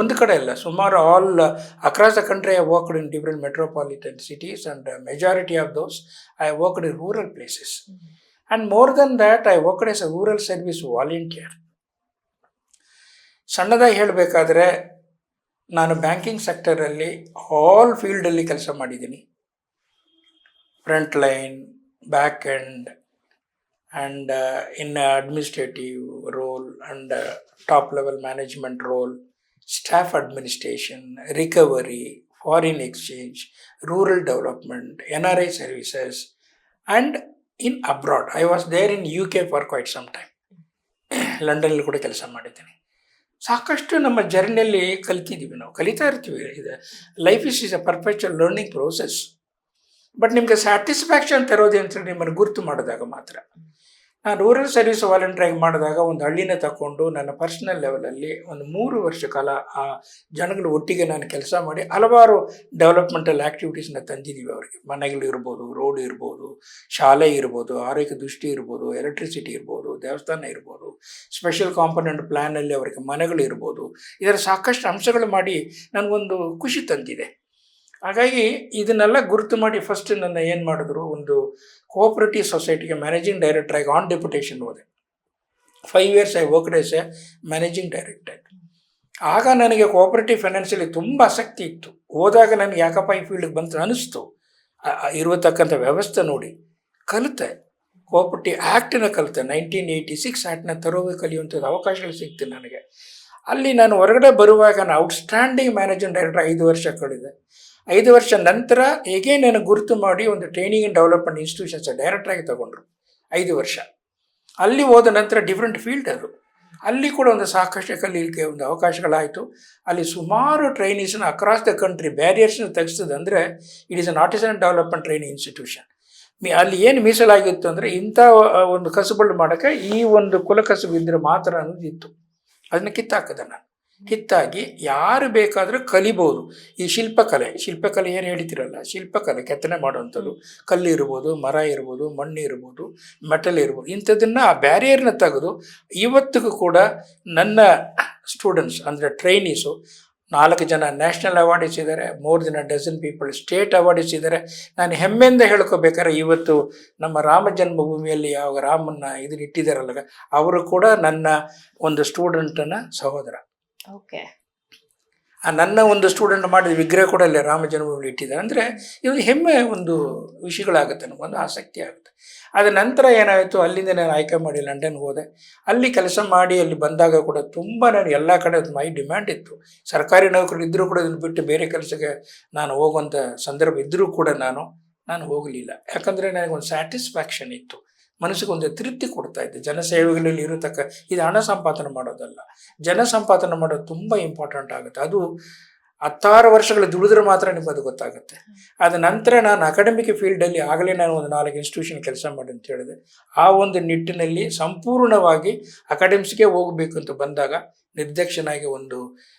S1: ಒಂದು ಕಡೆ ಅಲ್ಲ, ಸುಮಾರು all across the country I worked in different metropolitan cities and majority of those I worked in rural places. And more then that I worked as a rural service volunteer. ಸಣ್ಣದಾಗಿ ಹೇಳಬೇಕಾದ್ರೆ, ನಾನು banking ಸೆಕ್ಟರಲ್ಲಿ all ಫೀಲ್ಡಲ್ಲಿ ಕೆಲಸ ಮಾಡಿದ್ದೀನಿ. Front line, back end, and in administrative role and top level management role, staff administration, recovery, foreign exchange, rural development, NRI services, and in abroad. I was there in UK for quite some time. ಲಂಡನ್ನಲ್ಲಿ ಕೂಡ ಕೆಲಸ ಮಾಡಿದ್ದೀನಿ. ಸಾಕಷ್ಟು ನಮ್ಮ ಜರ್ನಿಯಲ್ಲಿ ಕಲಿತಿದ್ದೀವಿ, ನಾವು ಕಲಿತಾ ಇರ್ತೀವಿ. ಇದು life is A perpetual learning process. But ನಿಮಗೆ ಸ್ಯಾಟಿಸ್ಫ್ಯಾಕ್ಷನ್ ತರೋದು ಅಂತೇಳಿ ನಿಮ್ಮನ್ನು ಗುರುತು ಮಾಡಿದಾಗ ಮಾತ್ರ. ನಾನು ರೂರಲ್ ಸರ್ವಿಸ್ ವಾಲಂಟ್ರಿಯಾಗಿ ಮಾಡಿದಾಗ ಒಂದು ಹಳ್ಳಿನ ತಗೊಂಡು ನನ್ನ ಪರ್ಸ್ನಲ್ ಲೆವೆಲಲ್ಲಿ ಒಂದು 3 ವರ್ಷ ಕಾಲ ಆ ಜನಗಳು ಒಟ್ಟಿಗೆ ನಾನು ಕೆಲಸ ಮಾಡಿ ಹಲವಾರು ಡೆವಲಪ್ಮೆಂಟಲ್ ಆ್ಯಕ್ಟಿವಿಟೀಸ್ನ ತಂದಿದ್ದೀವಿ ಅವರಿಗೆ. ಮನೆಗಳು ಇರ್ಬೋದು, ರೋಡ್ ಇರ್ಬೋದು, ಶಾಲೆ ಇರ್ಬೋದು, ಆರೋಗ್ಯ ದೃಷ್ಟಿ ಇರ್ಬೋದು, ಎಲೆಕ್ಟ್ರಿಸಿಟಿ ಇರ್ಬೋದು, ದೇವಸ್ಥಾನ ಇರ್ಬೋದು, ಸ್ಪೆಷಲ್ ಕಾಂಪೊನೆಂಟ್ ಪ್ಲ್ಯಾನಲ್ಲಿ ಅವರಿಗೆ ಮನೆಗಳು ಇರ್ಬೋದು. ಇದರ ಸಾಕಷ್ಟು ಅಂಶಗಳು ಮಾಡಿ ನನಗೊಂದು ಖುಷಿ ತಂದಿದೆ. ಹಾಗಾಗಿ ಇದನ್ನೆಲ್ಲ ಗುರುತು ಮಾಡಿ ಫಸ್ಟ್ ನನ್ನ ಏನು ಮಾಡಿದ್ರು, ಒಂದು ಕೋಆಪರೇಟಿವ್ ಸೊಸೈಟಿಗೆ ಮ್ಯಾನೇಜಿಂಗ್ ಡೈರೆಕ್ಟರಾಗಿ ಆನ್ ಡೆಪ್ಯುಟೇಷನ್ ಹೋದೆ. 5 years I worked as a managing director. ಆಗ ನನಗೆ ಕೋಆಪರೇಟಿವ್ ಫೈನಾನ್ಸಲ್ಲಿ ತುಂಬ ಆಸಕ್ತಿ ಇತ್ತು. ಹೋದಾಗ ನನಗೆ ಯಾಕಪ್ಪ ಈ ಫೀಲ್ಡ್ಗೆ ಬಂತು ಅನ್ನಿಸ್ತು. ಇರತಕ್ಕಂಥ ವ್ಯವಸ್ಥೆ ನೋಡಿ ಕಲಿತೆ. ಕೋಆಪರೇಟಿವ್ ಆ್ಯಕ್ಟನ್ನ ಕಲಿತೆ. 1986 ಆ್ಯಕ್ಟ್ನ ತರೋಗೆ ಕಲಿಯುವಂಥದ್ದು ಅವಕಾಶಗಳು ಸಿಕ್ತು ನನಗೆ. ಅಲ್ಲಿ ನಾನು ಹೊರಗಡೆ ಬರುವಾಗ ನಾನು ಔಟ್ಸ್ಟ್ಯಾಂಡಿಂಗ್ ಮ್ಯಾನೇಜಿಂಗ್ ಡೈರೆಕ್ಟರ್ 5 ವರ್ಷ ಕಳೆದೆ. 5 ವರ್ಷ ನಂತರ ಹೇಗೆ ನಾನು ಗುರುತು ಮಾಡಿ ಒಂದು ಟ್ರೈನಿಂಗ್ ಆ್ಯಂಡ್ ಡೆವಲಪ್ಮೆಂಟ್ ಇನ್ಸ್ಟಿಟ್ಯೂಷನ್ಸ್ ಡೈರೆಕ್ಟ್ರಾಗಿ ತಗೊಂಡ್ರು 5 ವರ್ಷ. ಅಲ್ಲಿ ಹೋದ ನಂತರ ಡಿಫ್ರೆಂಟ್ ಫೀಲ್ಡ್ ಅದು. ಅಲ್ಲಿ ಕೂಡ ಒಂದು ಸಾಕಷ್ಟು ಕಲೀಲಿಕ್ಕೆ ಒಂದು ಅವಕಾಶಗಳಾಯಿತು. ಅಲ್ಲಿ ಸುಮಾರು ಟ್ರೈನೀಸ್ನ ಅಕ್ರಾಸ್ ದ ಕಂಟ್ರಿ ಬ್ಯಾರಿಯರ್ಸ್ನ ತೆಗೆಸ್ತದಂದರೆ it is an artisan development training institution. ಅಲ್ಲಿ ಏನು ಮೀಸಲಾಗಿತ್ತು ಅಂದರೆ, ಇಂಥ ಒಂದು ಕಸುಬುಗಳು ಮಾಡೋಕ್ಕೆ ಈ ಒಂದು ಕುಲಕಸುಬು ಇದ್ದರೆ ಮಾತ್ರ ಅನ್ನೋದು ಇತ್ತು. ಅದನ್ನು ಕಿತ್ತಾಕಿದೆ ನಾನು. ಕಿತ್ತಾಗಿ ಯಾರು ಬೇಕಾದರೂ ಕಲಿಬೋದು. ಈ ಶಿಲ್ಪಕಲೆ ಏನು ಹೇಳ್ತಿರಲ್ಲ, ಶಿಲ್ಪಕಲೆ ಕೆತ್ತನೆ ಮಾಡುವಂಥದ್ದು, ಕಲ್ಲು ಇರ್ಬೋದು, ಮರ ಇರ್ಬೋದು, ಮಣ್ಣು ಇರ್ಬೋದು, ಮೆಟಲ್ ಇರ್ಬೋದು, ಇಂಥದ್ದನ್ನು ಆ ಬ್ಯಾರಿಯರ್ನ ತೆಗೆದು ಇವತ್ತಿಗೂ ಕೂಡ ನನ್ನ ಸ್ಟೂಡೆಂಟ್ಸ್ ಅಂದರೆ ಟ್ರೈನೀಸು 4 ಜನ ನ್ಯಾಷನಲ್ ಅವಾರ್ಡ್ಸ್ ಇದ್ದಾರೆ, more than 12 people state awards ಇದ್ದಾರೆ. ನಾನು ಹೆಮ್ಮೆಯಿಂದ ಹೇಳ್ಕೋಬೇಕಾದ್ರೆ ಇವತ್ತು ನಮ್ಮ ರಾಮ ಜನ್ಮಭೂಮಿಯಲ್ಲಿ ಯಾವ ರಾಮನ್ನ ಇದನ್ನ ಇಟ್ಟಿದ್ದಾರಲ್ಲ, ಅವರು ಕೂಡ ನನ್ನ ಒಂದು ಸ್ಟೂಡೆಂಟನ ಸಹೋದರ.
S2: ಓಕೆ.
S1: ನನ್ನ ಒಂದು ಸ್ಟೂಡೆಂಟ್ ಮಾಡಿದ ವಿಗ್ರಹ ಕೂಡ ಅಲ್ಲಿ ರಾಮ ಜನ್ಮಭೂಮಿ ಇಟ್ಟಿದ್ದಾರೆ. ಅಂದರೆ ಇದೊಂದು ಹೆಮ್ಮೆ ಒಂದು ವಿಷಯಗಳಾಗುತ್ತೆ, ನಮಗೊಂದು ಆಸಕ್ತಿ ಆಗುತ್ತೆ. ಅದ ನಂತರ ಏನಾಯಿತು, ಅಲ್ಲಿಂದ ನಾನು ಆಯ್ಕೆ ಮಾಡಿ ಲಂಡನ್ಗೆ ಹೋದೆ. ಅಲ್ಲಿ ಕೆಲಸ ಮಾಡಿ ಅಲ್ಲಿ ಬಂದಾಗ ಕೂಡ ತುಂಬ ನಾನು ಎಲ್ಲ ಕಡೆ ಮೈ ಡಿಮ್ಯಾಂಡ್ ಇತ್ತು. ಸರ್ಕಾರಿ ನೌಕರು ಇದ್ದರೂ ಕೂಡ ಇದನ್ನು ಬಿಟ್ಟು ಬೇರೆ ಕೆಲಸಕ್ಕೆ ನಾನು ಹೋಗುವಂಥ ಸಂದರ್ಭ ಇದ್ದರೂ ಕೂಡ ನಾನು ಹೋಗಲಿಲ್ಲ. ಯಾಕಂದರೆ ನನಗೊಂದು ಸ್ಯಾಟಿಸ್ಫ್ಯಾಕ್ಷನ್ ಇತ್ತು, ಮನಸ್ಸಿಗೆ ಒಂದು ತೃಪ್ತಿ ಕೊಡ್ತಾ ಇದ್ದೆ. ಜನಸೇವೆಗಳಲ್ಲಿ ಇರತಕ್ಕ ಇದು ಹಣ ಸಂಪಾದನೆ ಮಾಡೋದಲ್ಲ, ಜನ ಸಂಪಾದನೆ ಮಾಡೋದು ತುಂಬ ಇಂಪಾರ್ಟೆಂಟ್ ಆಗುತ್ತೆ. ಅದು 16 ವರ್ಷಗಳು ದುಡಿದ್ರೆ ಮಾತ್ರ ನಿಮಗೆ ಅದು ಗೊತ್ತಾಗುತ್ತೆ. ಅದ ನಂತರ ನಾನು ಅಕಾಡೆಮಿಕ್ ಫೀಲ್ಡಲ್ಲಿ ಆಗಲೇ ನಾನು ಒಂದು 4 ಇನ್ಸ್ಟಿಟ್ಯೂಷನ್ ಕೆಲಸ ಮಾಡಿ ಅಂತ ಹೇಳಿದೆ. ಆ ಒಂದು ನಿಟ್ಟಿನಲ್ಲಿ ಸಂಪೂರ್ಣವಾಗಿ ಅಕಾಡೆಮಿಕ್ಸ್ಗೆ ಹೋಗಬೇಕು ಅಂತ ಬಂದಾಗ ನಿರ್ದೇಶನಾಗಿ ಒಂದು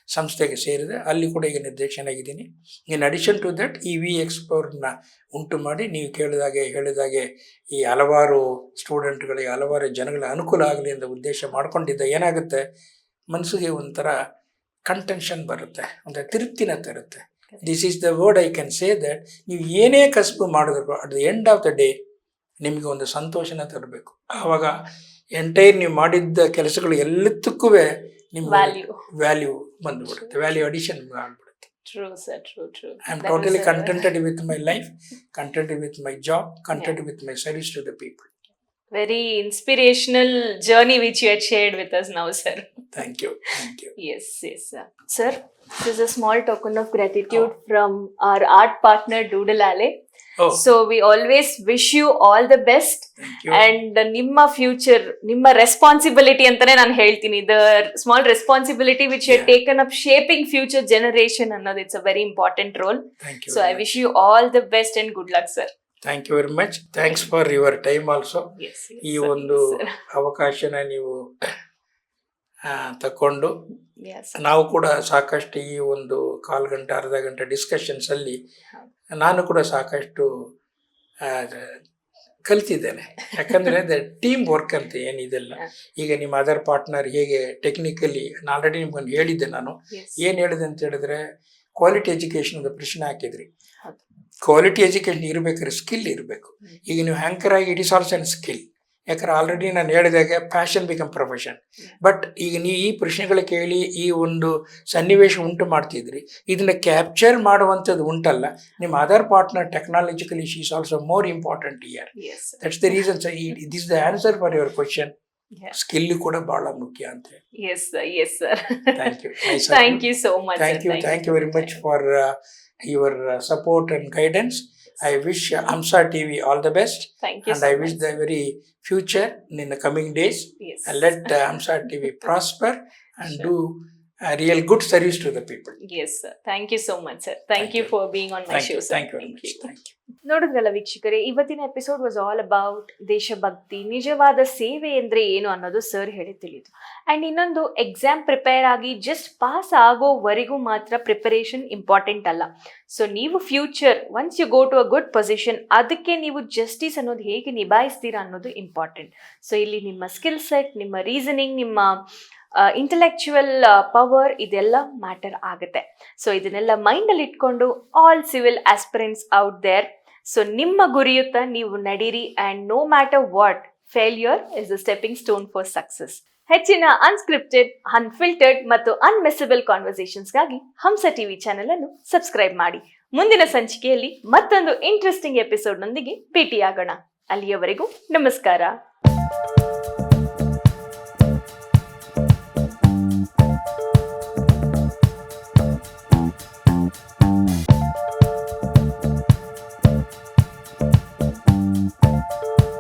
S1: ಸಂಸ್ಥೆಗೆ ಸೇರಿದೆ. ಅಲ್ಲಿ ಕೂಡ ಈಗ ನಿರ್ದೇಶನಾಗಿದ್ದೀನಿ. ಇನ್ ಅಡಿಷನ್ ಟು ದಟ್ ಈ ವಿ ಎಕ್ಸ್ಪ್ಲೋರ್ನ ಉಂಟು ಮಾಡಿ ನೀವು ಹೇಳಿದಾಗೆ ಈ ಹಲವಾರು ಸ್ಟೂಡೆಂಟ್ಗಳಿಗೆ, ಹಲವಾರು ಜನಗಳ ಅನುಕೂಲ ಆಗಲಿ ಅಂತ ಉದ್ದೇಶ ಮಾಡ್ಕೊಂಡಿದ್ದ. ಏನಾಗುತ್ತೆ, ಮನಸ್ಸಿಗೆ ಒಂಥರ ಕಂಟೆನ್ಷನ್ ಬರುತ್ತೆ, ಒಂಥರ ತೃಪ್ತಿನ ತರುತ್ತೆ. This is the word I can say that ನೀವು ಏನೇ ಕಸಬು ಮಾಡಿದ್ರು at the end of the day ನಿಮಗೆ ಒಂದು ಸಂತೋಷನ ತರಬೇಕು. ಆವಾಗ ಎಂಟೈರ್ ನೀವು ಮಾಡಿದ್ದ ಕೆಲಸಗಳು ಎಲ್ಲದಕ್ಕೂ ನಿಮ್ಗೆ
S2: ವ್ಯಾಲ್ಯೂ
S1: ವ್ಯಾಲ್ಯೂ ಬಂದುಬಿಡುತ್ತೆ, ವ್ಯಾಲ್ಯೂ ಅಡಿಷನ್ ಆಗ್ಬಿಡುತ್ತೆ.
S2: True sir, true true.
S1: I am totally contented with my life, contented with my job, contented with my service to the people.
S2: Very inspirational journey which you had shared with us now, sir.
S1: Thank you.
S2: Yes, sir. Sir, this is a small token of gratitude from our art partner Doodle Alley.
S1: Oh,
S2: So we always wish you all the best.
S1: thank you.
S2: And ನಿಮ್ಮ future, ನಿಮ್ಮ responsibility ಅಂತಾನೆ ನಾನು ಹೇಳ್ತೀನಿ, the small responsibility which you
S1: Yeah.
S2: Taken up shaping future generation ಅನ್ನೋದು it's a very important role.
S1: Thank you.
S2: So I wish you all the best and good luck, sir.
S1: Thank you very much. Thanks for your time also. ಈ ಒಂದು ಅವಕಾಶನ ನೀವು ತಕೊಂಡು ನಾವು ಕೂಡ ಸಾಕಷ್ಟು ಈ ಒಂದು ಕಾಲು ಗಂಟೆ ಅರ್ಧ ಗಂಟೆ ಡಿಸ್ಕಷನ್ಸ್ ಅಲ್ಲಿ ನಾನು ಕೂಡ ಸಾಕಷ್ಟು ಕಲ್ತಿದ್ದೇನೆ. ಯಾಕಂದ್ರೆ ಟೀಮ್ ವರ್ಕ್ ಅಂತ ಏನಿದೆಲ್ಲ, ಈಗ ನಿಮ್ಮ ಅದರ್ ಪಾರ್ಟ್ನರ್ ಹೇಗೆ ಟೆಕ್ನಿಕಲಿ ಆಲ್ರೆಡಿ ನಿಮ್ಗೊಂದು ಹೇಳಿದ್ದೆ. ನಾನು ಏನು ಹೇಳಿದೆ ಅಂತ ಹೇಳಿದ್ರೆ, ಕ್ವಾಲಿಟಿ ಎಜುಕೇಶನ್ ಪ್ರಶ್ನೆ ಹಾಕಿದ್ರಿ. ಕ್ವಾಲಿಟಿ ಎಜುಕೇಶನ್ ಇರಬೇಕಾದ್ರೆ ಸ್ಕಿಲ್ ಇರಬೇಕು. ಈಗ ನೀವು ಹ್ಯಾಂಕರ್ ಆಗಿ it is also an skill. ಯಾಕಂದ್ರೆ ಆಲ್ರೆಡಿ ನಾನು ಹೇಳಿದಾಗೆ ಪ್ಯಾಷನ್ ಬಿಕಮ್ ಪ್ರೊಫೆಷನ್. ಬಟ್ ಈಗ ನೀವು ಈ ಪ್ರಶ್ನೆಗಳು ಕೇಳಿ ಈ ಒಂದು ಸನ್ನಿವೇಶ ಉಂಟು ಮಾಡ್ತಿದ್ರಿ, ಇದನ್ನ ಕ್ಯಾಪ್ಚರ್ ಮಾಡುವಂಥದ್ದು ಉಂಟಲ್ಲ, ನಿಮ್ಮ other partner technologically she is also more important year. That's the reason. This the answer for your question. Skill ಕೂಡ ಬಹಳ ಮುಖ್ಯ ಅಂತ ಹೇಳಿ.
S2: Yes, sir.
S1: Thank you.
S2: Thank you so much.
S1: Thank you very much for your support and guidance. I wish AMSA TV all the best.
S2: Thank you.
S1: And
S2: so
S1: I
S2: much.
S1: wish the very future in the coming days.
S2: Yes.
S1: And let AMSA TV prosper and do a real good service to the people.
S2: Yes, sir. Thank you so much, sir. Thank you for being on my
S1: Thank
S2: show,
S1: you.
S2: sir.
S1: Thank you very much. Thank you.
S2: ನೋಡಿದ್ರಲ್ಲ ವೀಕ್ಷಕರೇ, ಇವತ್ತಿನ episode was all about ದೇಶಭಕ್ತಿ, ನಿಜವಾದ ಸೇವೆ ಅಂದ್ರೆ ಏನು ಅನ್ನೋದು sir ಹೇಳಿ ತಿಳಿಯಿತು. ಅಂಡ್ ಇನ್ನೊಂದು, ಎಕ್ಸಾಮ್ ಪ್ರಿಪೇರ್ ಆಗಿ ಜಸ್ಟ್ ಪಾಸ್ ಆಗೋವರೆಗೂ ಮಾತ್ರ ಪ್ರಿಪರೇಷನ್ ಇಂಪಾರ್ಟೆಂಟ್ ಅಲ್ಲ. ಸೊ ನೀವು future once you go to a good position, ಅದಕ್ಕೆ ನೀವು ಜಸ್ಟಿಸ್ ಅನ್ನೋದು ಹೇಗೆ ನಿಭಾಯಿಸ್ತೀರಾ ಅನ್ನೋದು ಇಂಪಾರ್ಟೆಂಟ್. ಸೊ ಇಲ್ಲಿ ನಿಮ್ಮ ಸ್ಕಿಲ್ ಸೆಟ್, ನಿಮ್ಮ ರೀಸನಿಂಗ್, ನಿಮ್ಮ ಇಂಟೆಲೆಕ್ಚುವಲ್ ಪವರ್, ಇದೆಲ್ಲ ಮ್ಯಾಟರ್ ಆಗುತ್ತೆ. ಸೊ ಇದನ್ನೆಲ್ಲ ಮೈಂಡಲ್ಲಿ ಇಟ್ಕೊಂಡು all civil aspirants out there, so ನಿಮ್ಮ ಗುರಿಯುತ್ತ ನೀವು ನಡೀರಿ. And no matter what, failure is a stepping stone for success. ಹೆಚ್ಚಿನ ಅನ್ಸ್ಕ್ರಿಪ್ಟೆಡ್, ಅನ್ಫಿಲ್ಟರ್ಡ್ ಮತ್ತು ಅನ್ಮಿಸಬಲ್ ಕಾನ್ವರ್ಸೇಷನ್ಸ್ಗಾಗಿ ಹಂಸ ಟಿವಿ ಚಾನೆಲ್ ಅನ್ನು ಸಬ್ಸ್ಕ್ರೈಬ್ ಮಾಡಿ. ಮುಂದಿನ ಸಂಚಿಕೆಯಲ್ಲಿ ಮತ್ತೊಂದು ಇಂಟ್ರೆಸ್ಟಿಂಗ್ ಎಪಿಸೋಡ್ನೊಂದಿಗೆ ಭೇಟಿಯಾಗೋಣ. ಅಲ್ಲಿಯವರೆಗೂ ನಮಸ್ಕಾರ.